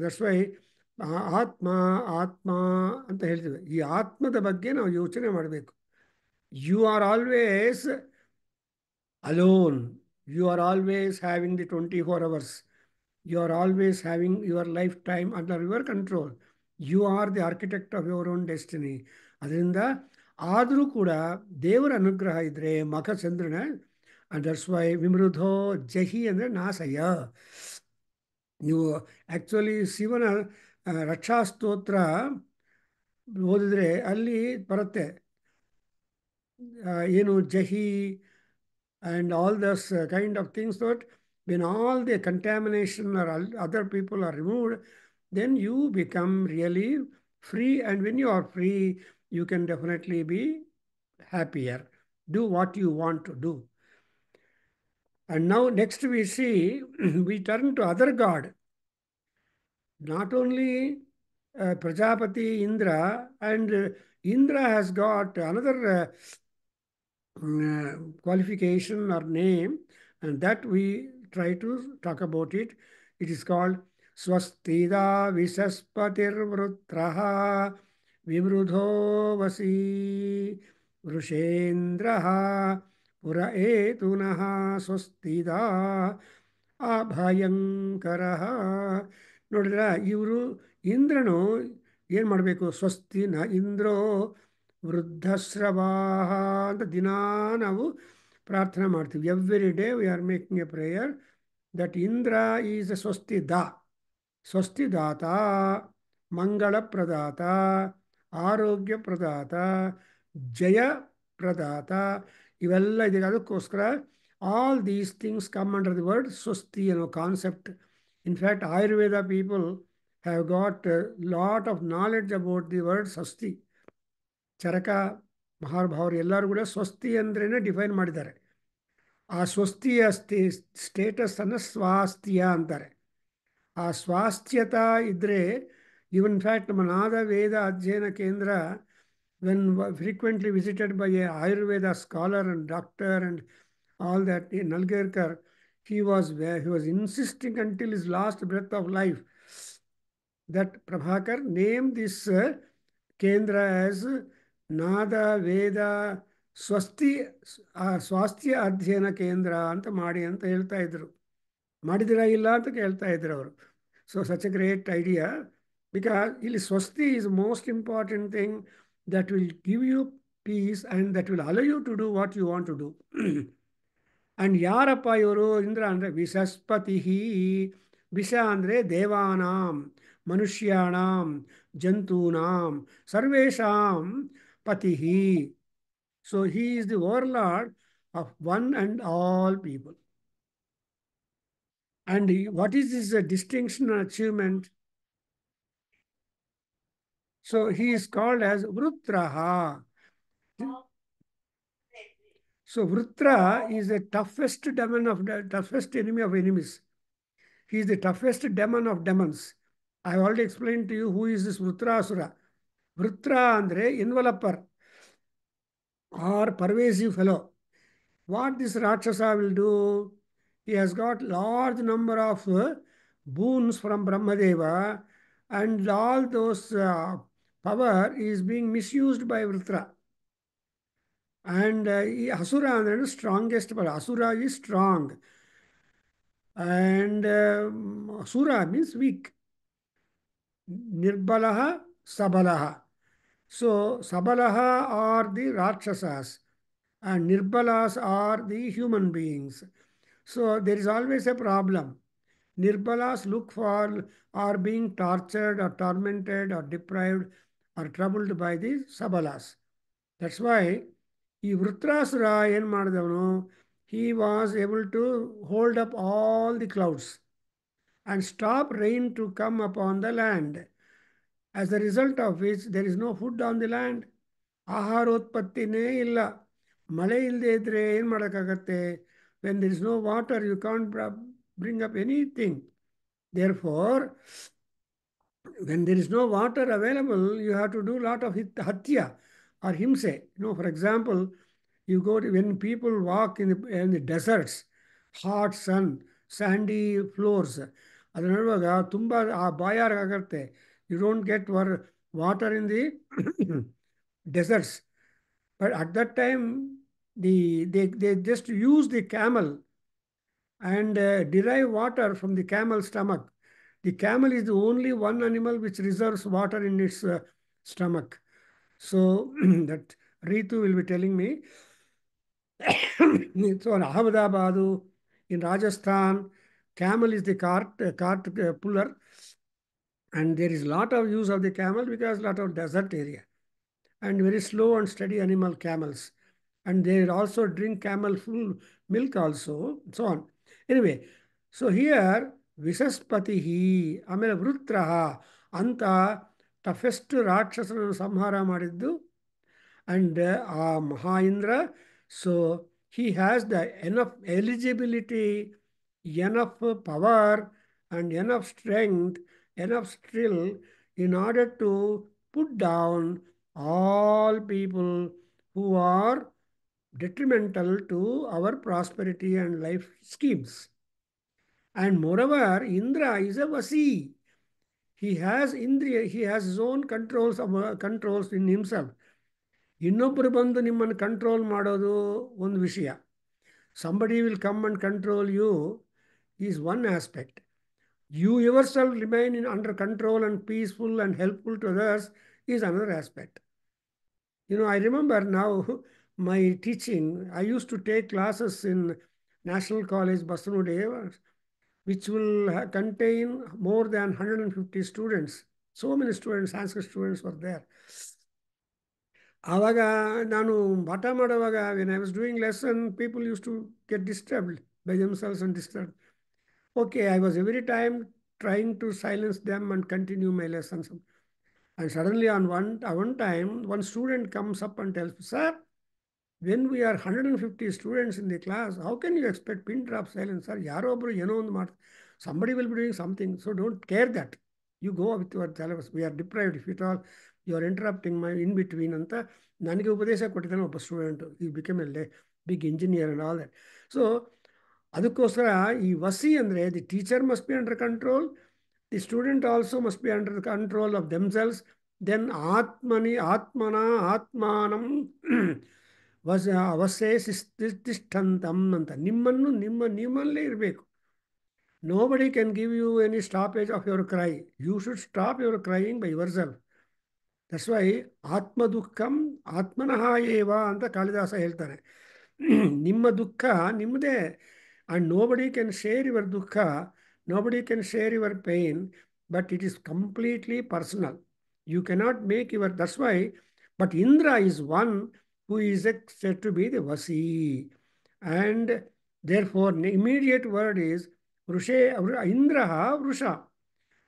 that's why ಆತ್ಮ ಆತ್ಮ ಅಂತ ಹೇಳ್ತೀವಿ. ಈ ಆತ್ಮದ ಬಗ್ಗೆ ನಾವು ಯೋಚನೆ ಮಾಡಬೇಕು. You are always alone. You are always having the 24 hours. You are always having your lifetime under your control. You are the architect of your own destiny. ಅದರಿಂದ ಆದರೂ ಕೂಡ ದೇವರ ಅನುಗ್ರಹ ಇದ್ದರೆ ಮಖಚಂದ್ರನ, and that's why ವಿಮೃಧೋ ಜಹಿ ಅಂದರೆ ನಾಶಯ. ನೀವು ಆ್ಯಕ್ಚುಲಿ ಶಿವನ ರಕ್ಷಾಸ್ತೋತ್ರ ಓದಿದ್ರೆ ಅಲ್ಲಿ ಬರುತ್ತೆ, ಏನು ಜಹಿ and all those kind of things, that when all the contamination or other people are removed, then you become really free. And when you are free, you can definitely be happier, do what you want to do. And now next we see, we turn to other god. Not only Prajapati, Indra, and Indra has got another qualification or name, and that we try to talk about it. It is called Swastida Visaspatir Vrutraha Vimrudho Vasi Vrushendraha Pura Etunaha Swastida ಅಭಯಂಕರಃ. ನೋಡಿದ್ರ, ಇವರು ಇಂದ್ರನು ಏನು ಮಾಡಬೇಕು, ಸ್ವಸ್ತಿನ ಇಂದ್ರೋ ವೃದ್ಧಶ್ರವಾಹ ಅಂತ ದಿನಾ ನಾವು ಪ್ರಾರ್ಥನೆ ಮಾಡ್ತೀವಿ. Every day we are making a prayer that Indra is a ಸ್ವಸ್ತಿದ, ಸ್ವಸ್ತಿದಾತ, ಮಂಗಳ ಪ್ರದಾತ, ಆರೋಗ್ಯ ಪ್ರದಾತ, ಜಯ ಪ್ರದಾತ, ಇವೆಲ್ಲ ಇದೆ. ಅದಕ್ಕೋಸ್ಕರ all these things come under the word swasti, concept. In fact, Ayurveda people have got a lot of knowledge about the word swasti. ಚರಕ ಮಹಾನುಭಾವರು ಎಲ್ಲರೂ ಕೂಡ ಸ್ವಸ್ತಿ ಅಂದ್ರೇನೆ ಡಿಫೈನ್ ಮಾಡಿದ್ದಾರೆ. ಆ ಸ್ವಸ್ತಿಯ ಸ್ಟೇಟಸನ್ನು ಸ್ವಾಸ್ಥ್ಯ ಅಂತಾರೆ. ಆ ಸ್ವಾಸ್ಥ್ಯತ ಇದ್ದರೆ, ಇವನ್ ಫ್ಯಾಕ್ಟ್ ನಮ್ಮ ನಾದ ವೇದ ಅಧ್ಯಯನ ಕೇಂದ್ರ, when frequently visited by a Ayurveda scholar and doctor and all that, Nalgarkar, he was insisting until his last breath of life that Prabhakar name this Kendra as Nada Veda Swasti Swasthya Adhyana Kendra ಅಂತ ಮಾಡಿ ಅಂತ ಹೇಳ್ತಾ ಇದ್ರು. ಮಾಡಿದಿರಾ ಇಲ್ಲ ಅಂತ ಕೇಳ್ತಾ ಇದ್ರು ಅವರು. So such a great idea, because ಇಲ್ಲಿ ಸ್ವಸ್ತಿ is most important thing that will give you peace and that will allow you to do what you want to do. And ಯಾರಪ್ಪ ಇವರು ಇಂದ್ರ ಅಂದರೆ ವಿಸಸ್ಪತಿ. ವಿಷ ಅಂದರೆ ದೇವಾನಾಂ, ಮನುಷ್ಯಾಣಾಂ, ಜಂತೂನಾಂ, ಸರ್ವೇಷಾಂ Patihi. So he is the overlord of one and all people. And what is his distinction and achievement? So he is called as Vrutraha. So Vrutra is the toughest demon of the toughest enemy of enemies. He is the toughest demon of demons. I have already explained to you who is this Vrutrasura. Vrutra andre enveloper or pervasive fellow. What this Rakshasa will do, he has got large number of boons from Brahmadeva, and all those power is being misused by Vrutra. And Asura is strongest, but Asura is strong. And Asura means weak. Nirbalaha, Sabalaha. So Sabalaha are the Rakshasas and Nirbalas are the human beings. So there is always a problem. Nirbalas look for are being tortured or tormented or deprived or troubled by the Sabalas. That's why ಈ ವೃತ್ರಾಸುರ ಏನು ಮಾಡಿದವನು, he was able to hold up all the clouds and stop rain to come upon the land. As a result of which there is no food on the land. ಆಹಾರೋತ್ಪತ್ತಿನೇ ಇಲ್ಲ. ಮಳೆ ಇಲ್ಲದೆ ಇದ್ರೆ ಏನು ಮಾಡೋಕ್ಕಾಗತ್ತೆ? When there is no water, you can't bring up anything. Therefore, when there is no water available, you have to do a lot of hatya or himse. For example, you go to, when people walk in the deserts, hot sun, sandy floors, ಅದು ನೋಡುವಾಗ ತುಂಬ ಬಾಯಾರಾಗತ್ತೆ. You don't get water in the deserts. But at that time, they just use the camel and derive water from the camel's stomach. The camel is the only one animal which reserves water in its stomach. So that Ritu will be telling me. So in Ahmedabad, in Rajasthan, camel is the cart puller, and there is a lot of use of the camel because lot of desert area and very slow and steady animal camels, and they also drink camel full milk also, so on. Anyway, so here Vishaspatihi, ಆಮೇಲೆ ವೃತ್ರಃ ಅಂತ toughest ರಾಕ್ಷಸನನ್ನು ಸಂಹಾರ ಮಾಡಿದ್ದು. And Mahaindra, so he has the enough eligibility, enough power, and enough strength, enough skill in order to put down all people who are detrimental to our prosperity and life schemes. And moreover, Indra is a Vasi. He has Indriya, he has his own controls in himself. ಇನ್ನೊಬ್ಬರು ಬಂದು ನಿಮ್ಮನ್ನು control ಮಾಡೋದು ಒಂದು ವಿಷಯ. Somebody will come and control you is one aspect. You yourself remain under control and peaceful and helpful to others is another aspect. I remember now my teaching. I used to take classes in National College, Basanude, which will contain more than 150 students. So many students, Sanskrit students were there. ಆವಾಗ ನಾನು ಪಾಠ ಮಾಡುವಾಗ when I was doing lesson, people used to get disturbed by themselves and disturbed. Okay, I was every time trying to silence them and continue my lessons. And suddenly on one time, one student comes up and tells me, "Sir, when we are 150 students in the class, how can you expect pin drop silence? Sir, ಯಾರೋ ಒಬ್ರು ಏನೋ ಒಂದು somebody will be doing something, so don't care that. You go with your syllabus. We are deprived if at all. You are interrupting my in between ಅಂತ ನನಗೆ ಉಪದೇಶ ಕೊಟ್ಟಿದ್ದಾನೆ ಒಬ್ಬ student. ಈ become a big engineer and all that. So ಅದಕ್ಕೋಸ್ಕರ ಈ ವಸಿ ಅಂದರೆ the teacher must be under control, the student also must be under control of themselves. Then ಆತ್ಮಾನಂ ಅವಶೇಷಿಷ್ಠಂತಂ ಅಂತ ನಿಮ್ಮಲ್ಲೇ ಇರಬೇಕು. Nobody can give you any stoppage of your cry. You should stop your crying by yourself. That's why Atma Dukkham Atmanaha Eva anta Kalidasa ಹೇಳ್ತಾನೆ. ನಿಮ್ಮ ದುಃಖ ನಿಮ್ಮದೇ, and nobody can share your dukkha, nobody can share your pain, but it is completely personal. You cannot make that's why But Indra is one who is said to be the Vasi. And therefore, the immediate word is Vrushe, Indraha Vrusha.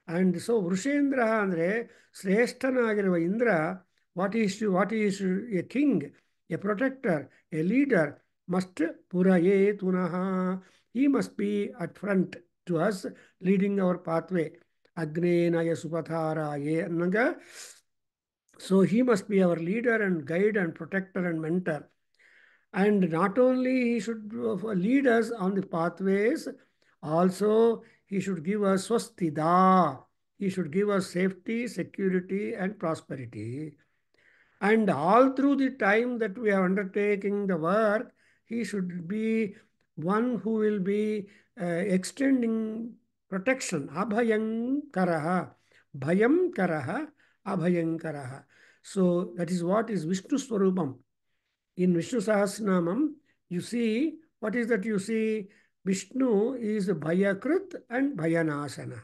And so Vrushendra andre Sreshtanagiruva Indra, what is a king, a protector, a leader, must puraye tunaha. He must be at front to us, leading our pathway. Agnenaya supatharaye Naga. So he must be our leader and guide and protector and mentor. And not only he should lead us on the pathways, also he should give us swastida. He should give us safety, security, and prosperity. And all through the time that we are undertaking the work, he should be one who will be extending protection. Abhayankaraha. Bhayankaraha. Abhayankaraha. So that is what is Vishnu Swarupam. In Vishnu Sahasranamam, you see, what is that you see? Vishnu is Bhayakrit and Bhayanasana.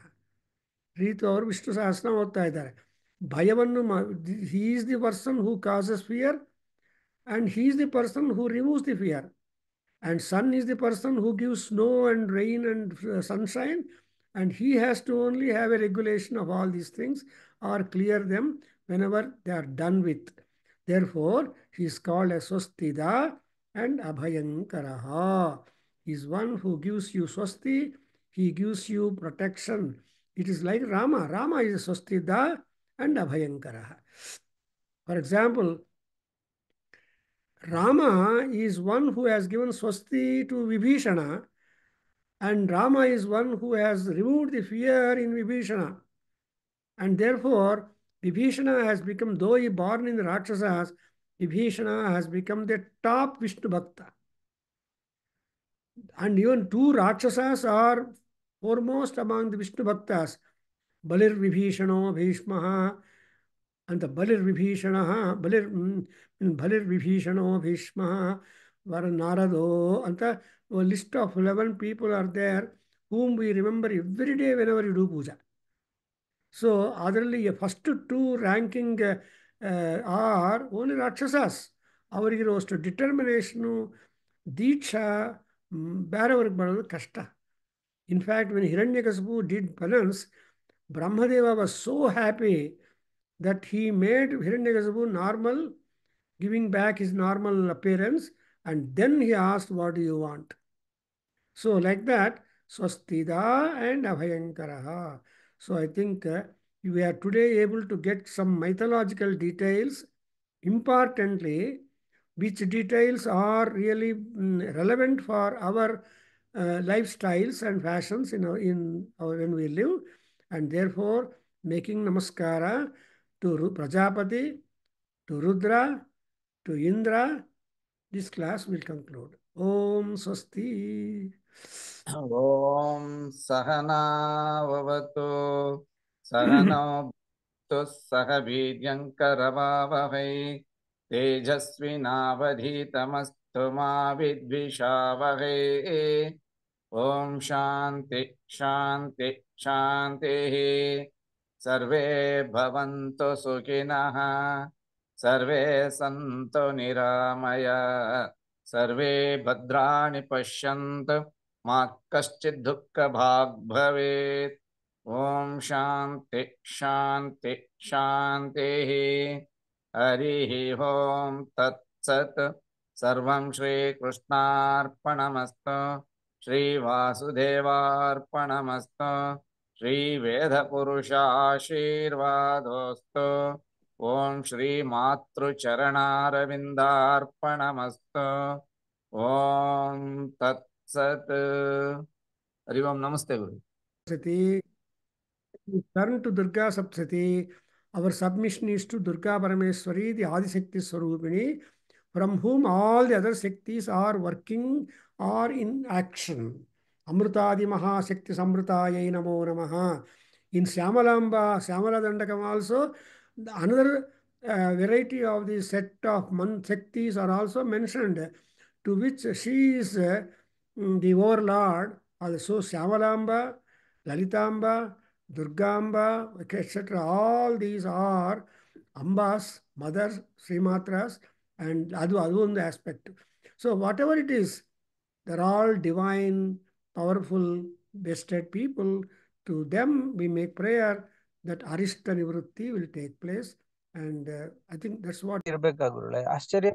Read over Vishnu Sahasranam ಓದ್ತಾ ಇದ್ದಾರೆ. ಭಯವನ್ನು he is the person who causes fear and he is the person who removes the fear. And sun is the person who gives snow and rain and sunshine, and he has to only have a regulation of all these things or clear them whenever they are done with. Therefore, he is called as Swastida and Abhayankaraha. He is one who gives you Swasti, he gives you protection. It is like Rama. Rama is Swastida and Abhayankaraha. For example, Rama is one who has given Swasti to Vibhishana, and Rama is one who has removed the fear in Vibhishana. And therefore, Vibhishana has become, though he born in the Rakshasas, Vibhishana has become the top Vishnu Bhakta. And even two Rakshasas are foremost among the Vishnu Bhaktas. Balir Vibhishano Bhishmaha and the Balir Vibhishanaha, Balir Vibhishano Bhishmaha, Varanarado, and a list of 11 people are there whom we remember every day whenever you do puja. So, ಅದರಲ್ಲಿ first two ranking are only Rakshasas. ಅವರಿಗಿರುವಷ್ಟು ಡಿಟರ್ಮಿನೇಷನು ದೀಕ್ಷಾ ಬೇರೆಯವ್ರಿಗೆ ಬರೋದು ಕಷ್ಟ. In fact, when Hiranyakasipu did penance, Brahmadeva was so happy that he made Hiranyakasipu normal, giving back his normal appearance, and then he asked, what do you want? So like that, Swastida and Abhayankaraha. So I think we are today able to get some mythological details. Importantly, which details are really relevant for our lifestyles and fashions when we live. And therefore, making namaskara to Prajapati, to Rudra, to Indra, this class will conclude. Om Swasti. ॐ सहनाववतु सहनौ भुक्तु सह वीर्यङ्करवावहै तेजस्विनावधीतमस्तु मा विद्विषावहै ॐ शान्ति शान्ति शान्तिः सर्वे भवन्तु सुखिनः सर्वे सन्तु निरामया सर्वे भद्राणि पश्यन्तु मा कश्चित् दुःखभाग् भवेत् ॐ शान्ति शान्ति शान्तिः हरिः ॐ तत्सत् सर्वं श्रीकृष्णार्पणमस्तु श्रीवासुदेवार्पणमस्तु श्रीवेदपुरुषाशीर्वादोऽस्तु ॐ श्रीमातृचरणारविन्दार्पणमस्तु ॐ तत्सत् हरि ओम नमस्ते गुरु Sapsati. Turn to Durga Sapsati. Our submission is to Durga Parameswari, the Adishakti Swarupini, from whom all the other Shaktis are working or in action. Amrutadi Mahashakti Samrutayai Namo Namaha. In Shyamalamba, Shyamala Dandakam also, another variety of the set of Shaktis are also mentioned, to which she is the overlord. Also Shyamalamba, Lalitamba, Durgamba, etc. All these are Ambas mothers, Srimatras, and adu ಒಂದು aspect. So whatever it is, they're all divine, powerful, vested people. To them, we make prayer that Arishta Nivrutti will take place. And I think that's what ಇರ್ಬೇಕಾ ಗುರುಗಳೇ? ಆಶ್ಚರ್ಯ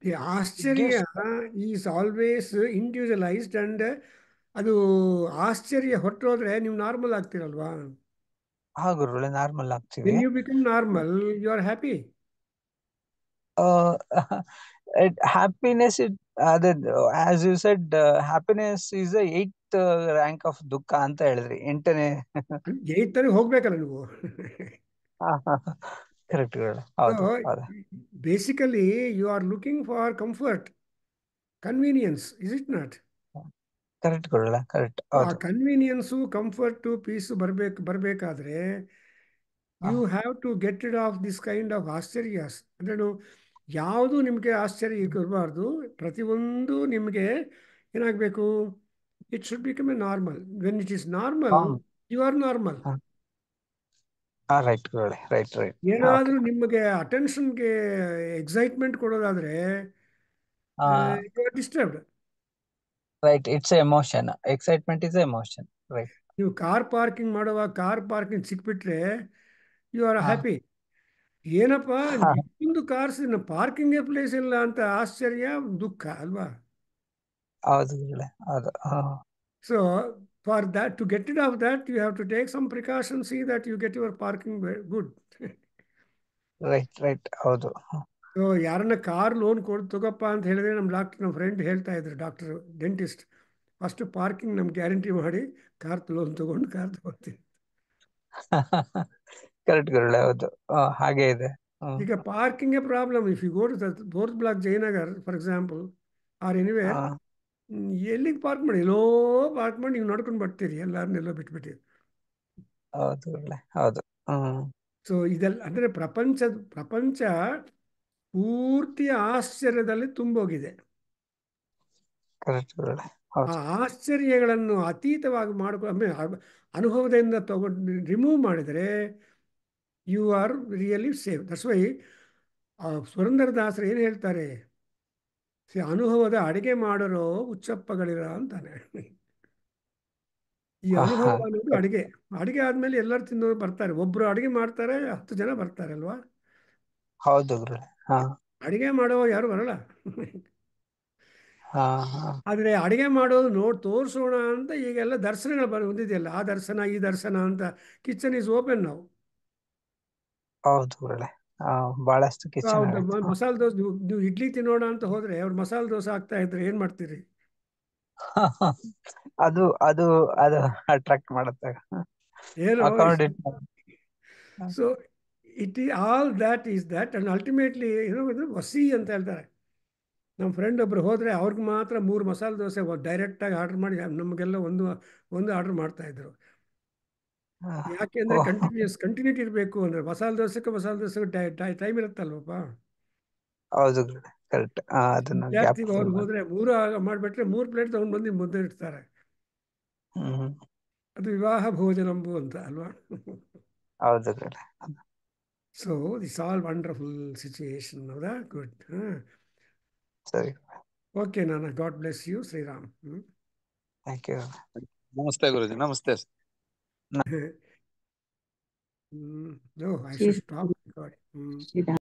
the it gives. Ashcharya is always individualized, and ಅದು ಆಶ್ಚರ್ಯ ಹೊರಟೋದ್ರೆ ನೀವು normal ಆಗ್ತೀರಲ್ವಾ? ಹಾ ಗುರುಗಳೇ, normal ಆಗ್ತೀವಿ. When you become normal, you are happy. Happiness, ಅದೇ as you said, happiness is the 8th rank of ದುಃಖ ಅಂತ ಹೇಳಿದ್ರಿ. 8ನೇ. ಏಯ್ತಾನೆ ಹೋಗ್ಬೇಕಲ್ಲ ನೀವು. ಕರೆಕ್ಟ್ ಗುರುಗಳೇ, ಹೌದು So ಹೌದು. basically, you are looking for comfort, convenience, is it not? Correct ಗುರುಗಳೇ, ಕರೆಕ್ಟ್, ಆ ಹೌದು. ಕನ್ವೀನಿಯನ್ಸು, ಕಂಫರ್ಟು, ಪೀಸು ಬರಬೇಕಾದ್ರೆ you have to get rid of this kind of ashcharyas. ಅಂದ್ರೆ ಯಾವುದು ನಿಮಗೆ ಆಶ್ಚರ್ಯ ಇರಬಾರ್ದು. ಪ್ರತಿಯೊಂದು ನಿಮಗೆ ಏನಾಗಬೇಕು? It should become a normal. When it is normal, you are normal. Right ಗುರುಗಳೇ, ರೈಟ್ ರೈಟ್. ಏನಾದರೂ ನಿಮಗೆ ಅಟೆನ್ಷನ್ಗೆ ಎಕ್ಸೈಟ್ಮೆಂಟ್ ಕೊಡೋದಾದ್ರೆ you are disturbed. Right, it's emotion. Excitement is emotion. Right. ನೀವು ಕಾರ್ ಪಾರ್ಕಿಂಗ್ ಮಾಡುವಾಗ ಕಾರ್ ಪಾರ್ಕಿಂಗ್ ಸಿಕ್ಬಿಟ್ರೆ ಯು ಆರ್ ಹ್ಯಾಪಿ. ಏನಪ್ಪ ಇಷ್ಟೊಂದು ಕಾರ್ಸ್ ಪಾರ್ಕಿಂಗ್ ಪ್ಲೇಸ್ ಇಲ್ಲ ಅಂತ ಆಶ್ಚರ್ಯ, ದುಃಖ ಅಲ್ವಾ? ಹೌದು ಗುರುಗಳೇ, ಹೌದು. So for that, to get rid of that, you have to take some precautions, see that you get your parking good. Right right, ಹೌದು. ಸೊ ಯಾರನ್ನ ಕಾರ್ ಲೋನ್ ತಗೋಪ್ಪ ಅಂತ ಹೇಳಿದ್ರೆ, ನಮ್ಮ ಫ್ರೆಂಡ್ ಹೇಳ್ತಾ ಇದ್ರು, ಡಾಕ್ಟರ್ ಡೆಂಟಿಸ್ಟ್, ಫಸ್ಟ್ ಪಾರ್ಕಿಂಗ್ ನಮ್ಗೆ guarantee ಮಾಡಿ ಕಾರ್ ಲೋನ್ ತಗೊಂಡು ಕಾರ್ ತಗೋತೀವಿ. ಕರೆಕ್ಟ್ ಗುರುಗಳೇ, ಹೌದು. ಹಾಗೆ ಇದೆ. ಈಗ parking problem. If you go to fourth block Jayanagar for example, or anywhere, ಎಲ್ಲಿಗೆ ಪಾರ್ಕ್ ಮಾಡಿ, ಎಲ್ಲೋ ಪಾರ್ಕ್ ಮಾಡಿ ನೀವು ನಡ್ಕೊಂಡು ಬರ್ತೀರಿ, ಎಲ್ಲಾರನ್ನೆಲ್ಲೋ ಬಿಟ್ಬಿಟ್ಟಿರಿ. ಹೌದು ಗುರುಗಳೇ, ಹೌದು. ಸೊ ಇದೆಲ್ಲ ಅಂದರೆ ಪ್ರಪಂಚ ಪೂರ್ತಿ ಆಶ್ಚರ್ಯದಲ್ಲಿ ತುಂಬೋಗಿದೆ. ಕರೆಕ್ಟ್ ಗುರುಗಳೇ, ಆ ಹೌದು. ಆಶ್ಚರ್ಯಗಳನ್ನು ಅತೀತವಾಗಿ ಅನುಭವದಿಂದ ರಿಮೂವ್ ಮಾಡಿದರೆ you are really safe. That's why ಪುರಂದರದಾಸರು ಏನು ಹೇಳ್ತಾರೆ? ಅನುಭವದ ಅಡಿಗೆ ಮಾಡರೋ ಹುಚ್ಚಪ್ಪಗಳಿರ ಅಂತಾನೆ. ಈ ಅನುಭವ ಅನ್ನೋದು ಅಡಿಗೆ ಆದ್ಮೇಲೆ ಎಲ್ಲರೂ ತಿನ್ನೋರು ಬರ್ತಾರೆ. ಒಬ್ರು ಅಡಿಗೆ ಮಾಡ್ತಾರೆ, 10 ಜನ ಬರ್ತಾರೆ ಅಲ್ವಾ? ಹೌದು ಗುರುಗಳೇ. ಅಡಿಗೆ ಮಾಡೋ ಯಾರು ಬರಲ್ಲ. ಹಾ. ಆದರೆ ಅಡಿಗೆ ಮಾಡೋದು ತೋರಿಸೋಣ ಅಂತ ಈಗೆಲ್ಲ ದರ್ಶನಗಳು ಬಂದಿದೆಯಲ್ಲ, ಆ ದರ್ಶನ ಈ ದರ್ಶನ ಅಂತ. ಕಿಚನ್ ಈಸ್ ಓಪನ್ ನಾವು. ಹೌದು ಗುರುಗಳೇ, ಬಹಳಷ್ಟು ಕಿಚನ್ ಮಸಾಲೆ ದೋಸೆ, ನೀವು ಇಡ್ಲಿ ತಿನ್ನೋಣ ಅಂತ ಹೋದ್ರೆ ಅವ್ರು ಮಸಾಲೆ ದೋಸೆ ಹಾಕ್ತಾ ಇದ್ರೆ ಏನ್ ಮಾಡ್ತೀರಿ? ಅದು ಅದು ಅದು ಅಟ್ರಾಕ್ಟ್ ಮಾಡುತ್ತೆ. ಏನೋ. ಅಕಾರ್ಡಿಂಗ್. ಸೊ ಇಟ್ ಈ all that is that, and ultimately ಏನೋ ವಸಿ ಅಂತ ಹೇಳ್ತಾರೆ. ನಮ್ಮ ಫ್ರೆಂಡ್ ಒಬ್ರು ಹೋದ್ರೆ ಅವ್ರಿಗೆ ಮಾತ್ರ 3 ಮಸಾಲೆ ದೋಸೆ ಡೈರೆಕ್ಟಾಗಿ ಆರ್ಡರ್ ಮಾಡಿ ನಮಗೆಲ್ಲ ಒಂದು ಆರ್ಡರ್ ಮಾಡ್ತಾ ಇದ್ರು. ಯಾಕೆಂದ್ರೆ ಕಂಟಿನ್ಯೂಟಿ ಇರಬೇಕು ಅಂದ್ರೆ. ಮಸಾಲೆ ದೋಸೆಗೆ ಟೈಮ್ ಇರುತ್ತಲ್ವಪ್ಪ. ಹೌದು ಕರೆಕ್ಟ್. ಅದನ್ನ ಜಾಸ್ತಿ ಅವ್ರು ಹೋದ್ರೆ 3 ಮಾಡಿಬಿಟ್ರೆ 3 ಪ್ಲೇಟ್ ತಗೊಂಡು ಬಂದು ಮುದ್ದೆ ಇಡ್ತಾರೆ. ಅದು ವಿವಾಹ ಭೋಜನಂಬು ಅಂತ ಅಲ್ವಾ? ಹೌದು. So this all wonderful situation. ಹೌದಾ? ಗುಡ್. ಸರಿ. ಓಕೆ ನಾನ. God bless you. Shriram. Thank you. ನಮಸ್ತೆ ಗುರುಜಿ. ನಮಸ್ತೆ. No, I should stop recording.